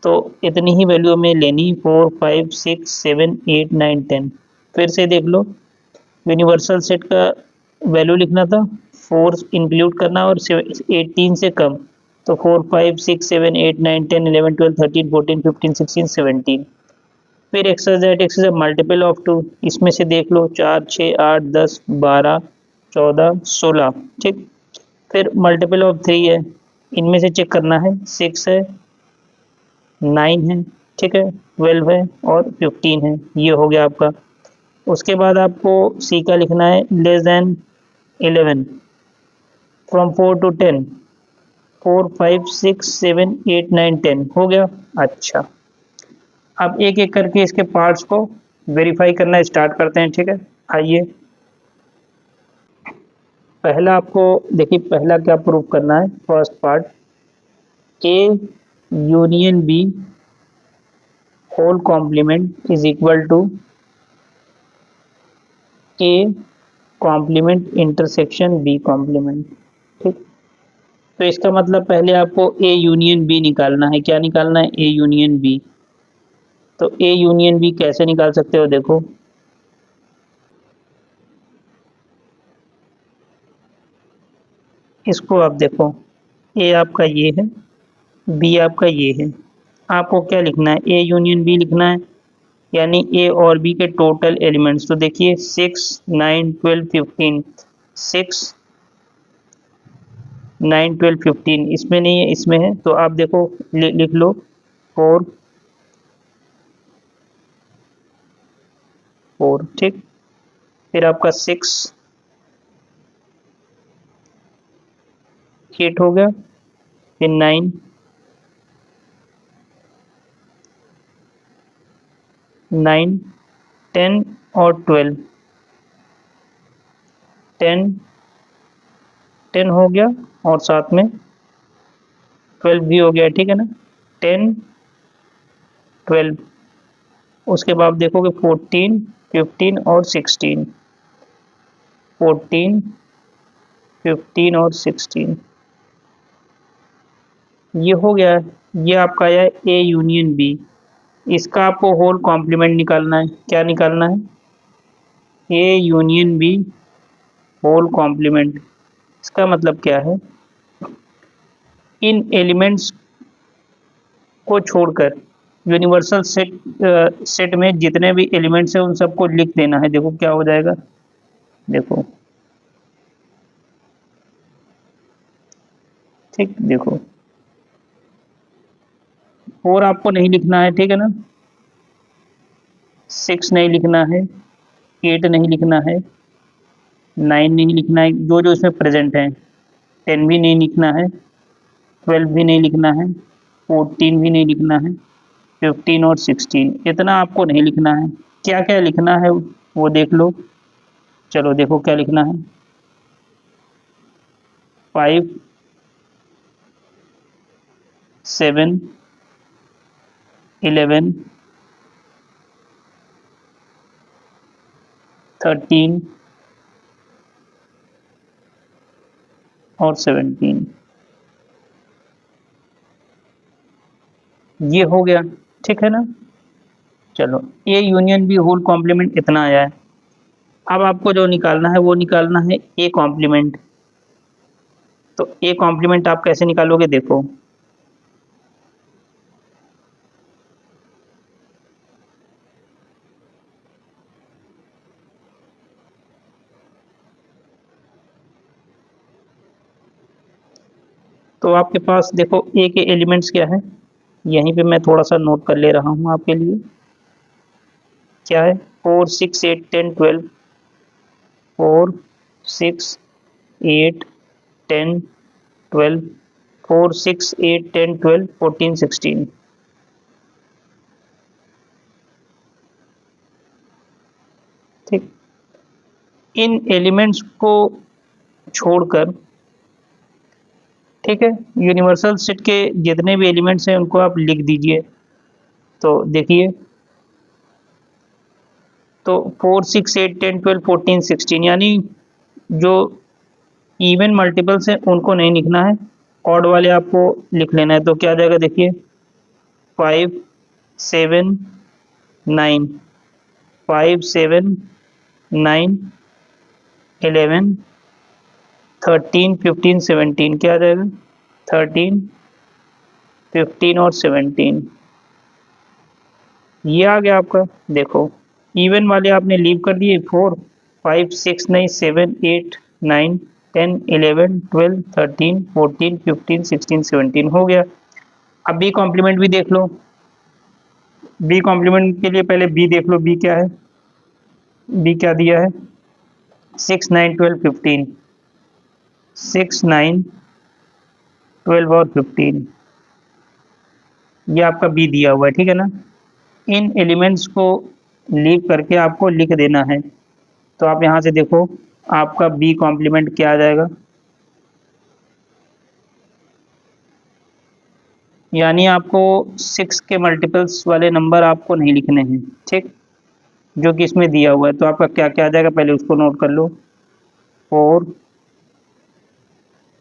तो इतनी ही वैल्यू हमें लेनी, 4 5 6 7 8 9 10। फिर से देख लो, यूनिवर्सल सेट का वैल्यू लिखना था, 4 इंक्लूड करना और 18 से कम, तो 4 5 6 7 8 9 10 11 12 13 14 15 16 17। फिर x is a multiple of 2, इसमें से देख लो 4 6 8 10 12 14 16। ठीक। फिर मल्टीपल ऑफ 3 है, इनमें से चेक करना है, 6 है 9 है, ठीक है 12 है और 15 है, ये हो गया आपका। उसके बाद आपको सी का लिखना है, लेस देन 11, फ्रॉम 4 टू 10, 4 5 6 7 8 9 10 हो गया। अच्छा, अब एक एक करके इसके पार्ट्स को वेरीफाई करना स्टार्ट करते हैं। ठीक है, आइए। पहला आपको देखिए, पहला क्या प्रूव करना है, first part, A union B whole complement is equal to A complement intersection B complement. ठीक। तो इसका मतलब पहले आपको ए यूनियन बी निकालना है। क्या निकालना है, ए यूनियन बी। तो ए यूनियन बी कैसे निकाल सकते हो, देखो इसको आप देखो, ए आपका ये है, बी आपका ये है। आपको क्या लिखना है, ए यूनियन बी लिखना है, यानी ए और बी के टोटल एलिमेंट्स। तो देखिए 6 9 12 15, 6 9 12 15 इसमें नहीं है, इसमें है, तो आप देखो लिख लो 4 4। ठीक। फिर आपका 6 8 हो गया, फिर 9 9 10 और 12, 10 10 हो गया और साथ में 12 भी हो गया। ठीक है ना, 10 12। उसके बाद देखोगे 14 15 और 16, 14 15 और 16, ये हो गया। ये आपका आया ए यूनियन बी। इसका आपको होल कॉम्प्लीमेंट निकालना है। क्या निकालना है, A union B whole complement. इसका मतलब क्या है, इन एलिमेंट्स को छोड़कर यूनिवर्सल सेट में जितने भी एलिमेंट्स हैं उन सबको लिख देना है। देखो क्या हो जाएगा, देखो ठीक, देखो 4 आपको नहीं लिखना है, ठीक है ना, 6 नहीं लिखना है, 8 नहीं लिखना है, 9 नहीं लिखना है, जो जो इसमें प्रेजेंट है। 10 भी नहीं लिखना है, 12 भी नहीं लिखना है, 14 भी नहीं लिखना है, 15 और 16 इतना आपको नहीं लिखना है। क्या क्या लिखना है वो देख लो। चलो देखो क्या लिखना है। 5 7 11 13 और 17 ये हो गया, ठीक है ना। चलो A union B whole complement इतना आया है। अब आपको जो निकालना है वो निकालना है ए कॉम्प्लीमेंट। तो ए कॉम्प्लीमेंट आप कैसे निकालोगे देखो। तो आपके पास देखो ए के एलिमेंट्स क्या है, यहीं पे मैं थोड़ा सा नोट कर ले रहा हूँ आपके लिए। क्या है 4 6 8 10 12, 4 6 8 10 12, 4 6 8 10 12 14 16। ठीक, इन एलिमेंट्स को छोड़कर, ठीक है, यूनिवर्सल सेट के जितने भी एलिमेंट्स हैं उनको आप लिख दीजिए। तो देखिए, तो 4 6 8 10 12 14 16 यानी जो इवन मल्टीपल्स हैं उनको नहीं लिखना है, ऑड वाले आपको लिख लेना है। तो क्या आ जाएगा देखिए 5 7 9, 5 7 9 11 13 15 17 क्या आ जाएगा 13 15 और 17 ये आ गया आपका। देखो इवन वाले आपने लीव कर दिए 4 5 6 9 7 8 9 10 11 12 13 14 15 16 17 हो गया। अब बी कॉम्प्लीमेंट भी देख लो। बी कॉम्प्लीमेंट के लिए पहले बी देख लो, बी क्या है। बी क्या दिया है 6 9 12 15, 6 9 12 और 15 ये आपका बी दिया हुआ है, ठीक है ना। इन एलिमेंट्स को लीव करके आपको लिख देना है। तो आप यहाँ से देखो आपका बी कॉम्प्लीमेंट क्या आ जाएगा, यानी आपको 6 के मल्टीपल्स वाले नंबर आपको नहीं लिखने हैं, ठीक, जो कि इसमें दिया हुआ है। तो आपका क्या क्या आ जाएगा पहले उसको नोट कर लो। 4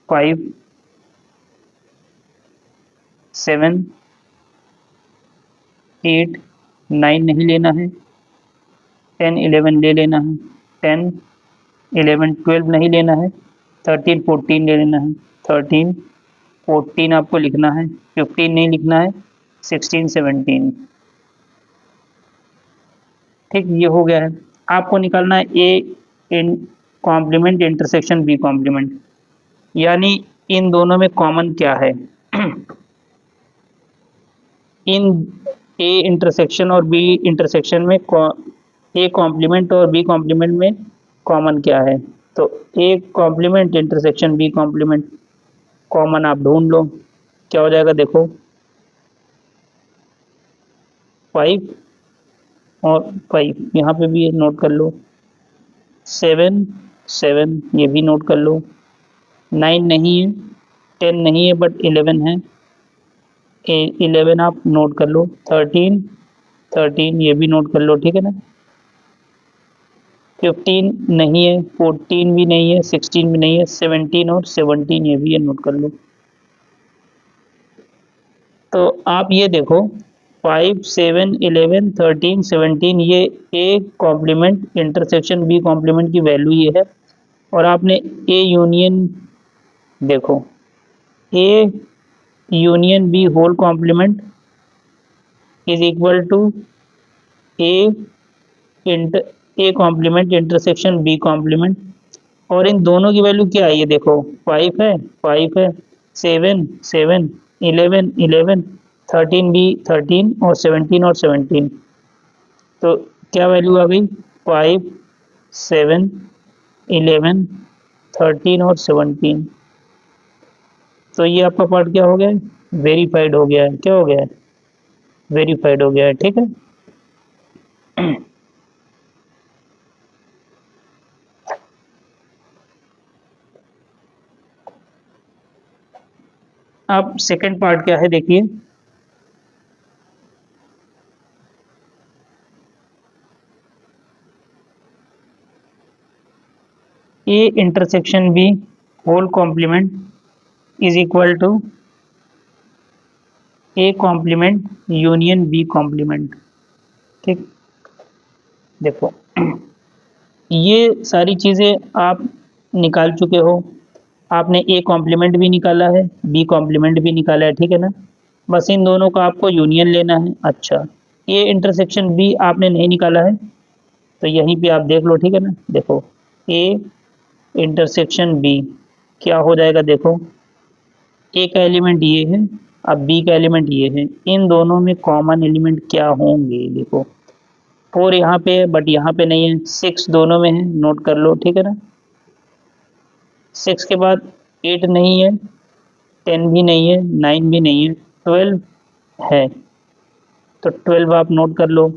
5 7 8 9 नहीं लेना है, 10 11 ले लेना है, 10 11 12 नहीं लेना है, 13 14 ले लेना है, 13 14 आपको लिखना है, 15 नहीं लिखना है, 16 17। ठीक, ये हो गया है। आपको निकालना है ए इन कॉम्प्लीमेंट इंटरसेक्शन बी कॉम्प्लीमेंट, यानी इन दोनों में कॉमन क्या है। इन ए इंटरसेक्शन और बी इंटरसेक्शन में ए कॉम्प्लीमेंट और बी कॉम्प्लीमेंट में कॉमन क्या है। तो A complement intersection B complement common आप ढूंढ लो, क्या हो जाएगा देखो 5 और 5 यहाँ पे भी नोट कर लो, 7 7 ये भी नोट कर लो, 9 नहीं है, 10 नहीं है बट 11 है, 11 आप नोट कर लो, 13 13 ये भी नोट कर लो, ठीक है ना। 15 नहीं है, 14 भी नहीं है, 16 भी नहीं है, 17 और 17 ये भी है, नोट कर लो। तो आप ये देखो 5 7 11 13 17 ये A complement intersection B complement की वैल्यू ये है। और आपने ए यूनियन देखो, A union B whole complement is equal to A complement intersection B complement. और इन दोनों की वैल्यू क्या है ये देखो 5 है 5 है, 7 7 11 11, 13 भी 13 और 17 और 17। तो क्या वैल्यू आ गई 5 7, 11, 13 और 17। तो ये आपका पार्ट क्या हो गया है? वेरीफाइड हो गया है। क्या हो गया है? वेरीफाइड हो गया है। ठीक है। अब सेकंड पार्ट क्या है देखिए। A intersection B whole complement is equal to A complement union B complement. ठीक। देखो, ये सारी चीजें आप निकाल चुके हो। आपने ए कॉम्प्लीमेंट भी निकाला है, बी कॉम्प्लीमेंट भी निकाला है। ठीक है ना। बस इन दोनों का आपको यूनियन लेना है। अच्छा, ए इंटरसेक्शन बी आपने नहीं निकाला है, तो यहीं पे आप देख लो। ठीक है ना। देखो, ए इंटरसेक्शन बी क्या हो जाएगा। देखो, ए का एलिमेंट ये है, अब बी का एलिमेंट ये है। इन दोनों में कॉमन एलिमेंट क्या होंगे। देखो, 4 यहाँ पे है बट यहाँ पे नहीं है, 6 दोनों में है, नोट कर लो। ठीक है ना। 6 के बाद 8 नहीं है, 10 भी नहीं है, 9 भी नहीं है, 12 है। तो 12 आप नोट कर लो।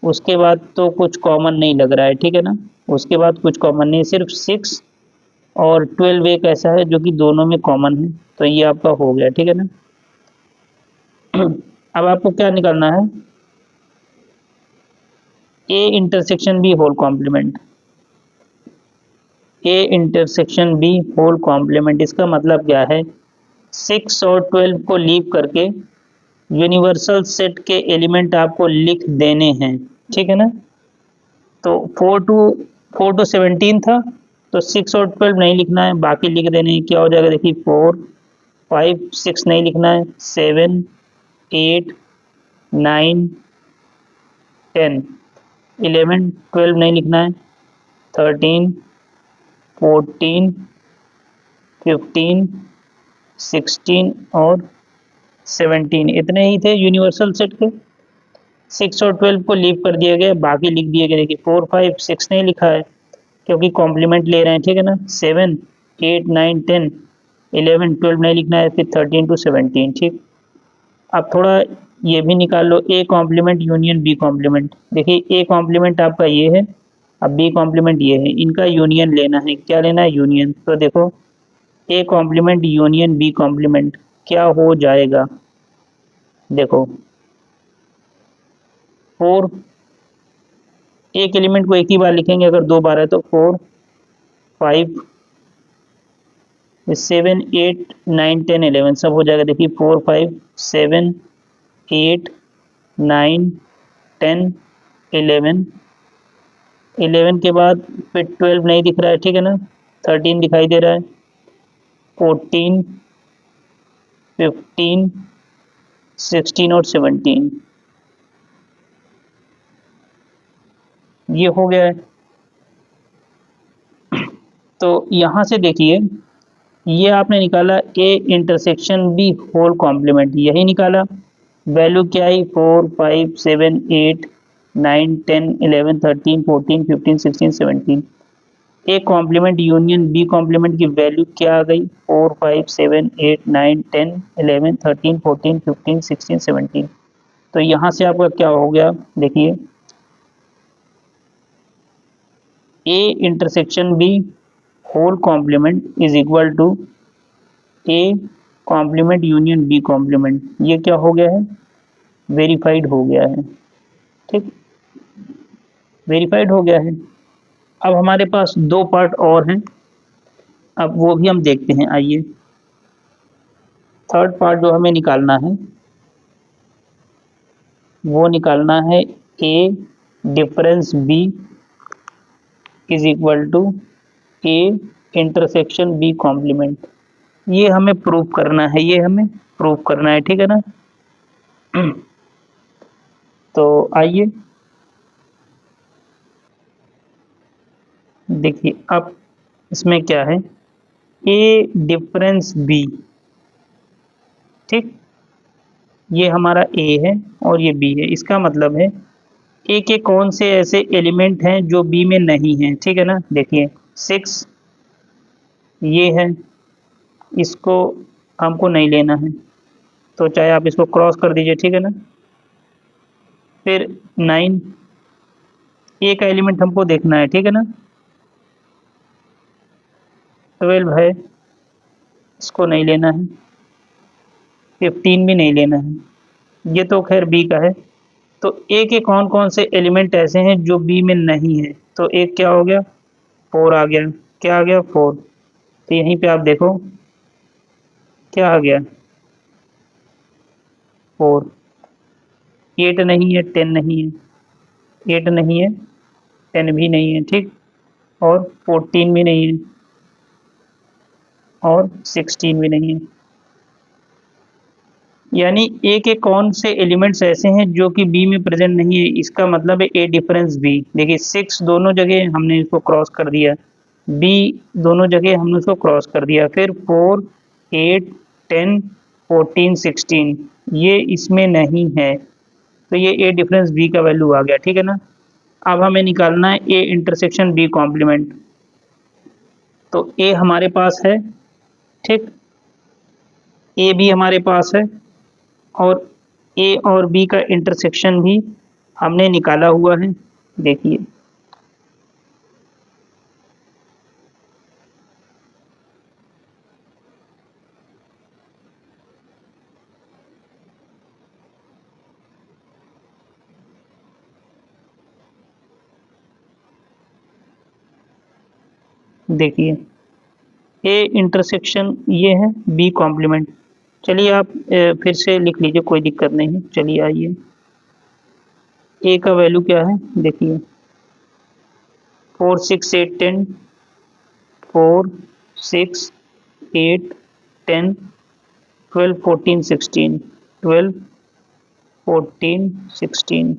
उसके बाद तो कुछ कॉमन नहीं लग रहा है। ठीक है ना। उसके बाद कुछ कॉमन नहीं, सिर्फ 6 और 12 एक ऐसा है जो कि दोनों में कॉमन है। तो ये आपका हो गया। ठीक है ना। अब आपको क्या निकालना है? A intersection B whole complement. A intersection B whole complement, इसका मतलब क्या है? 6 और 12 को लीव करके यूनिवर्सल सेट के एलिमेंट आपको लिख देने हैं। ठीक है ना। तो 4 to 17 था, तो 6 और 12 नहीं लिखना है, बाकी लिख देने हैं। क्या हो जाएगा देखिए, 4, 5, 6 नहीं लिखना है, 7, 8, 9, 10, 11, 12 नहीं लिखना है, 13, 14, 15, 16 और 17, इतने ही थे यूनिवर्सल सेट के। 6 और 12 को लीव कर दिया गया, बाकी लिख दिए गए। देखिए, 4, 5, 6 नहीं लिखा है क्योंकि कॉम्प्लीमेंट ले रहे हैं। ठीक है ना। 7, 8, 9, 10, 11, 12 नहीं लिखना है, फिर 13 to 17। ठीक। अब थोड़ा ये भी निकाल लो, A complement union B complement. देखिए, ए कॉम्प्लीमेंट आपका ये है, अब बी कॉम्प्लीमेंट ये है, इनका यूनियन लेना है। क्या लेना है? यूनियन। तो देखो, A complement union B complement क्या हो जाएगा। देखो, 4, एक एलिमेंट को एक ही बार लिखेंगे, अगर 2 बार है तो 4, 5, 7, 8, 9, 10, 11 सब हो जाएगा। देखिए, 4, 5, 7, 8, 9, 10, 11, 11 के बाद फिर 12 नहीं दिख रहा है। ठीक है ना। 13 दिखाई दे रहा है, 14, 15, 16 और 17, ये हो गया है। तो यहाँ से देखिए, ये आपने निकाला A intersection B whole complement, यही निकाला। वैल्यू क्या आई? 4, 5, 7, 8, 9, 10, 11, 13, 14, 15, 16, 17। A complement union B complement की वैल्यू क्या आ गई? 4, 5, 7, 8, 9, 10, 11, 13, 14, 15, 16, 17। तो यहाँ से आपका क्या हो गया देखिए, A intersection B whole complement is equal to A complement union B complement. ये क्या हो गया है? वेरीफाइड हो गया है। ठीक, वेरीफाइड हो गया है। अब हमारे पास 2 पार्ट और हैं, अब वो भी हम देखते हैं। आइए, थर्ड पार्ट जो हमें निकालना है वो निकालना है A difference B is equal to A intersection B complement. ये हमें प्रूव करना है, ये हमें प्रूव करना है। ठीक है ना। तो आइए देखिए, अब इसमें क्या है, ए डिफरेंस बी। ठीक, ये हमारा ए है और ये बी है। इसका मतलब है ए के कौन से ऐसे एलिमेंट हैं जो बी में नहीं हैं, ठीक है ना। देखिए 6 ये है, इसको हमको नहीं लेना है, तो चाहे आप इसको क्रॉस कर दीजिए, ठीक है ना। फिर 9 ए का एलिमेंट हमको देखना है, ठीक है ना। 12 है, इसको नहीं लेना है। 15 भी नहीं लेना है, ये तो खैर बी का है। तो ए के कौन कौन से एलिमेंट ऐसे हैं जो बी में नहीं है, तो एक क्या हो गया, 4 आ गया। क्या आ गया, 4। तो यहीं पे आप देखो क्या आ गया, 4। 8 नहीं है, 10 नहीं है, 8 नहीं है, 10 भी नहीं है, ठीक। और 14 भी नहीं है, और 16 भी नहीं है। यानी ए के कौन से एलिमेंट्स ऐसे हैं जो कि बी में प्रेजेंट नहीं है, इसका मतलब है ए डिफरेंस बी। देखिए 6 दोनों जगह हमने इसको क्रॉस कर दिया, बी दोनों जगह हमने उसको क्रॉस कर दिया। फिर 4, 8, 10, 14, 16 ये इसमें नहीं है, तो ये ए डिफरेंस बी का वैल्यू आ गया, ठीक है ना। अब हमें निकालना है ए इंटरसेक्शन बी कॉम्प्लीमेंट। तो ए हमारे पास है, ठीक, ए भी हमारे पास है, और ए और बी का इंटरसेक्शन भी हमने निकाला हुआ है। देखिए देखिए ए इंटरसेक्शन ये है बी कॉम्प्लीमेंट। चलिए आप फिर से लिख लीजिए, कोई दिक्कत नहीं है। चलिए आइए, ए का वैल्यू क्या है, देखिए 4, 6, 8, 10, 4, 6, 8, 10, 12, 14, 16, 12, 14, 16।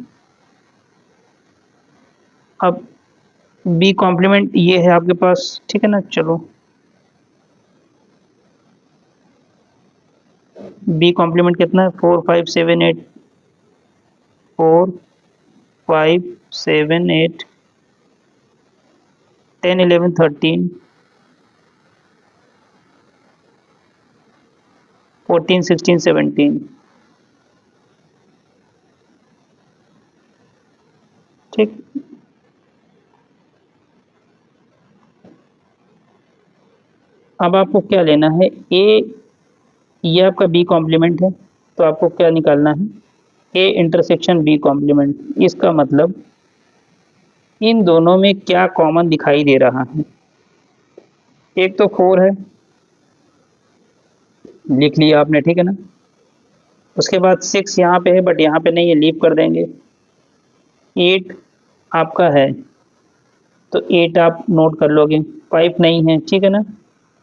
अब बी कॉम्प्लीमेंट ये है आपके पास, ठीक है ना। चलो बी कॉम्प्लीमेंट कितना है, 4, 5, 7, 8, 4, 5, 7, 8, 10, 11, 13, 14, 16, 17, ठीक। अब आपको क्या लेना है, ए ये आपका बी कॉम्प्लीमेंट है, तो आपको क्या निकालना है, ए इंटरसेक्शन बी कॉम्प्लीमेंट। इसका मतलब इन दोनों में क्या कॉमन दिखाई दे रहा है। एक तो 4 है, लिख लिया आपने, ठीक है ना। उसके बाद 6 यहाँ पे है, बट यहाँ पे नहीं है, लीव कर देंगे। 8 आपका है, तो 8 आप नोट कर लोगे। 5 नहीं है, ठीक है ना।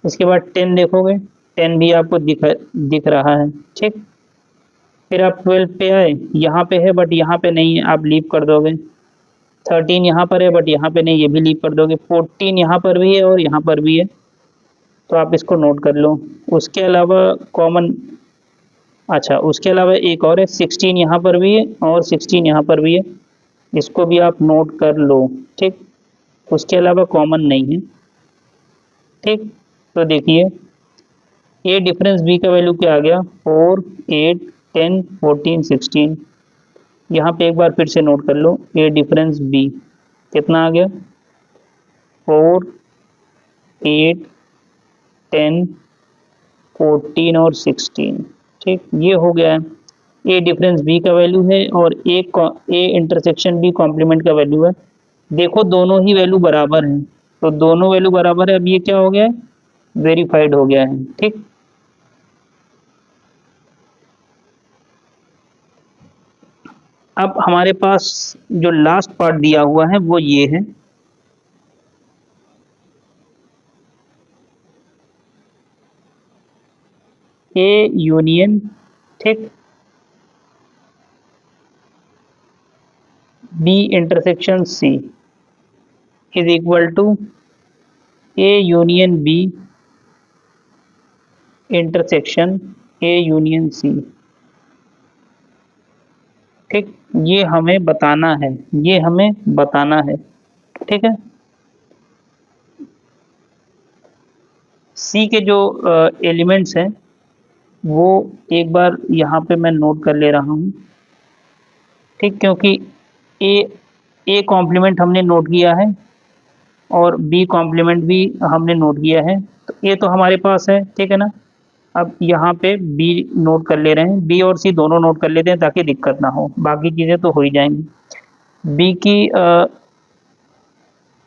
इसके बाद 10 देखोगे, 10 भी आपको दिख रहा है, ठीक। फिर आप 12 पे आए, यहाँ पे है बट यहाँ पे नहीं है, आप लीव कर दोगे। 13 यहाँ पर है बट यहाँ पे नहीं, ये भी लीव कर दोगे। 14 यहाँ पर भी है और यहाँ पर भी है, तो आप इसको नोट कर लो। उसके अलावा कॉमन, अच्छा उसके अलावा एक और है, 16 यहाँ पर भी है और 16 यहाँ पर भी है, इसको भी आप नोट कर लो, ठीक। उसके अलावा कॉमन नहीं है, ठीक। तो देखिए ए डिफरेंस बी का वैल्यू क्या आ गया, 4, 8, 10, 14, 16। यहाँ पे एक बार फिर से नोट कर लो, ए डिफरेंस बी कितना आ गया, 4, 8, 10, 14 और 16, ठीक। ये हो गया है, ए डिफरेंस बी का वैल्यू है और ए इंटरसेक्शन बी कॉम्प्लीमेंट का वैल्यू है। देखो दोनों ही वैल्यू बराबर हैं, तो दोनों वैल्यू बराबर है। अब ये क्या हो गया है, वेरीफाइड हो गया है, ठीक। अब हमारे पास जो लास्ट पार्ट दिया हुआ है वो ये है, ए यूनियन, ठीक, B intersection C is equal to A union B intersection A union C. ठीक, ये हमें बताना है, ये हमें बताना है। ठीक है, सी के जो एलिमेंट्स हैं वो एक बार यहाँ पे मैं नोट कर ले रहा हूँ। ठीक, क्योंकि ए ए कॉम्प्लीमेंट हमने नोट किया है और बी कॉम्प्लीमेंट भी हमने नोट किया है, तो ए तो हमारे पास है, ठीक है ना। अब यहाँ पे बी नोट कर ले रहे हैं, बी और सी दोनों नोट कर लेते हैं ताकि दिक्कत ना हो, बाकी चीज़ें तो हो ही जाएंगी। बी की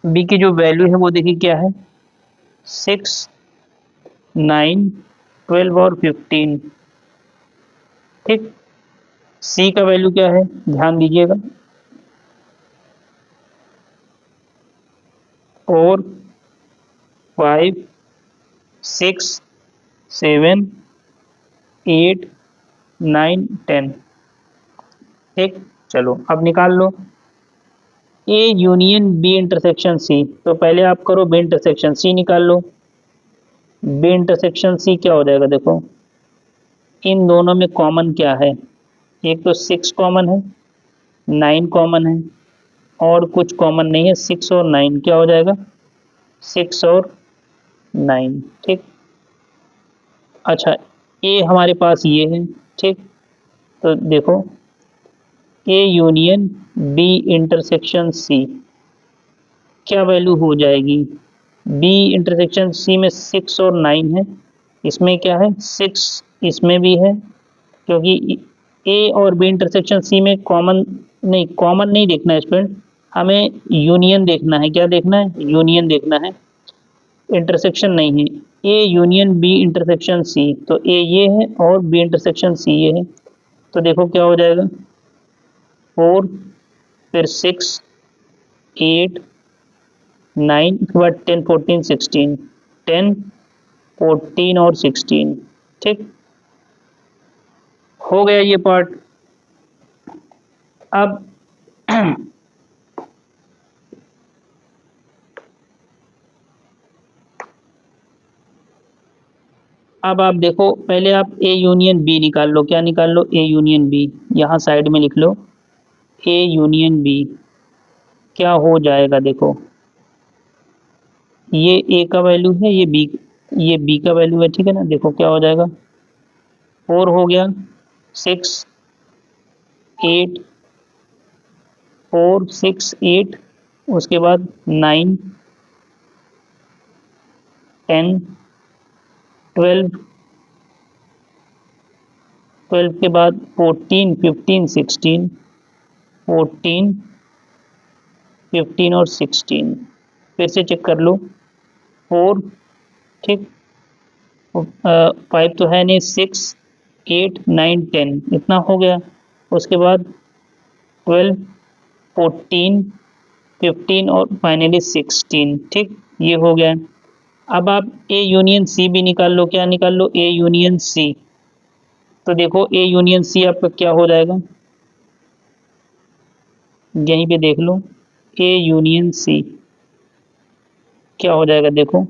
बी की जो वैल्यू है वो देखिए क्या है, 6, 9, 12 और 15। ठीक, सी का वैल्यू क्या है, ध्यान दीजिएगा, 4, 5, 6, 7, 8, 9, 10। ठीक, चलो अब निकाल लो A union B intersection C. तो पहले आप करो बी इंटरसेक्शन सी निकाल लो। बी इंटरसेक्शन सी क्या हो जाएगा, देखो इन दोनों में कॉमन क्या है, एक तो 6 कॉमन है, 9 कॉमन है और कुछ कॉमन नहीं है। 6 और 9 क्या हो जाएगा, 6 और 9। ठीक, अच्छा ए हमारे पास ये है। ठीक, तो देखो A union B intersection C क्या वैल्यू हो जाएगी, बी इंटरसेक्शन सी में 6 और 9 है, इसमें क्या है 6, इसमें भी है, क्योंकि ए और बी इंटरसेक्शन सी में कॉमन नहीं देखना है स्टूडेंट, हमें यूनियन देखना है। क्या देखना है, यूनियन देखना है, इंटरसेक्शन नहीं है। A union B intersection C, तो ए ये है और बी इंटरसेक्शन सी ये है, तो देखो क्या हो जाएगा, 4, फिर 6, 8, 9 के बाद 10, 14, 16, 10, 14 और 16। ठीक, हो गया ये पार्ट। अब अब आप देखो, पहले आप ए यूनियन बी निकाल लो। क्या निकाल लो, ए यूनियन बी, यहाँ साइड में लिख लो ए यूनियन बी क्या हो जाएगा। देखो ये ए का वैल्यू है, ये बी का वैल्यू है, ठीक है ना। देखो क्या हो जाएगा, 4 हो गया, 6, 8, 4, 6, 8, उसके बाद 9, 10, 12, 12 के बाद 14, 15, 16, 14, 15 और 16। फिर से चेक कर लो, 4, ठीक, 5 तो है नहीं, 6, 8, 9, 10 इतना हो गया। उसके बाद 12, 14, 15 और फाइनली 16। ठीक, ये हो गया। अब आप ए यूनियन सी भी निकाल लो। क्या निकाल लो, ए यूनियन सी। तो देखो ए यूनियन सी आपका क्या हो जाएगा, यहीं पे देख लो, ए यूनियन सी क्या हो जाएगा, देखो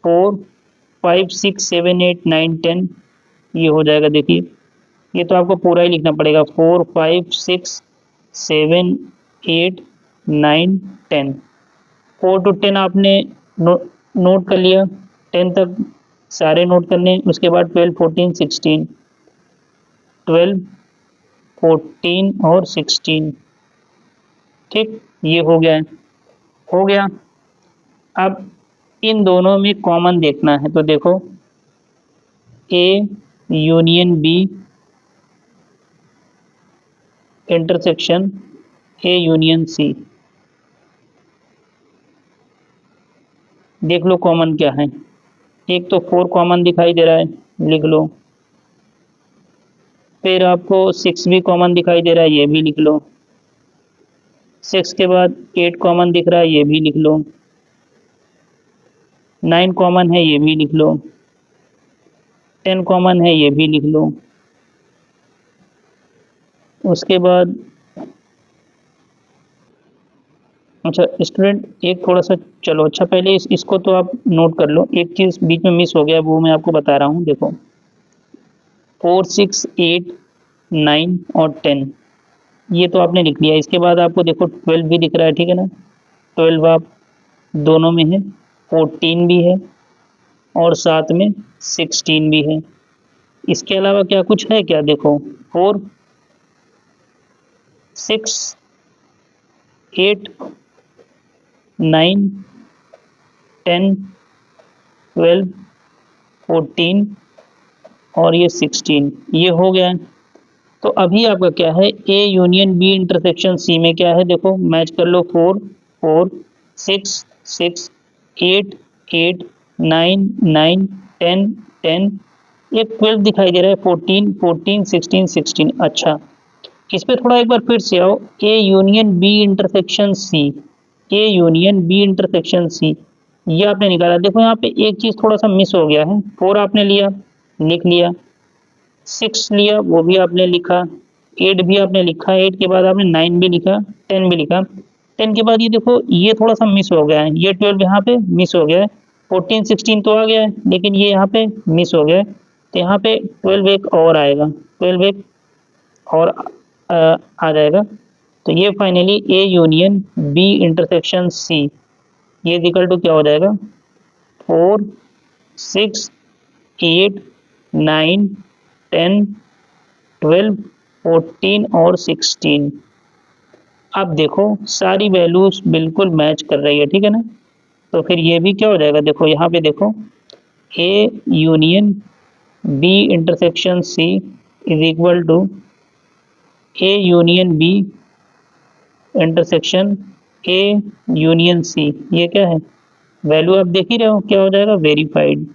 4, 5, 6, 7, 8, 9, 10 ये हो जाएगा। देखिए ये तो आपको पूरा ही लिखना पड़ेगा, 4, 5, 6, 7, 8, 9, 10। 4 to 10 आपने नोट कर लिया, 10 तक सारे नोट करने। उसके बाद 12, 14, 16, 12, 14 और 16। ठीक, ये हो गया है, हो गया। अब इन दोनों में कॉमन देखना है, तो देखो A union B intersection A union C, देख लो कॉमन क्या है। एक तो 4 कॉमन दिखाई दे रहा है, लिख लो। फिर आपको 6 भी कॉमन दिखाई दे रहा है, ये भी लिख लो। 6 के बाद 8 कॉमन दिख रहा है, ये भी लिख लो। 9 कॉमन है, ये भी लिख लो। 10 कॉमन है, ये भी लिख लो। उसके बाद अच्छा स्टूडेंट, एक थोड़ा सा, चलो अच्छा पहले इसको तो आप नोट कर लो। एक चीज़ बीच में मिस हो गया, वो मैं आपको बता रहा हूँ। देखो 4, 6, 8, 9 और 10 ये तो आपने लिख लिया। इसके बाद आपको देखो 12 भी दिख रहा है, ठीक है ना। 12 आप दोनों में है, 14 भी है और साथ में 16 भी है। इसके अलावा क्या कुछ है क्या, देखो 4 6 8 9 10 12 14 और ये 16, ये हो गया है। तो अभी आपका क्या है, A union B intersection C में क्या है, देखो मैच कर लो। 4 4 6 6 8 8 9 9 10 10, एक 12 दिखाई दे रहा है, 14 14 16 16। अच्छा, इस पे थोड़ा एक बार फिर से आओ। A union B intersection C, A union B intersection C, ये आपने निकाला। देखो यहाँ पे एक चीज थोड़ा सा मिस हो गया है। 4 आपने लिया, लिख लिया। 6 लिया, वो भी आपने लिखा। 8 भी आपने लिखा, 8 के बाद आपने 9 भी लिखा, 10 भी लिखा। 10 के बाद ये देखो ये थोड़ा सा मिस हो गया है, ये 12 यहाँ पे मिस हो गया है। 14 16 तो आ गया है, लेकिन ये यहाँ पे मिस हो गया है। तो यहाँ पे 12 एक और आएगा, 12 एक और आ जाएगा। तो ये finally A union B intersection C, ये इक्वल टू क्या हो जाएगा, 4 6 8 9 10 12 14 और 16। अब देखो सारी वैल्यूज बिल्कुल मैच कर रही है, ठीक है ना। तो फिर ये भी क्या हो जाएगा, देखो यहाँ पे देखो, A union B intersection C is equal to A union B intersection A union C. ये क्या है, वैल्यू आप देख ही रहे हो क्या हो जाएगा, वेरीफाइड।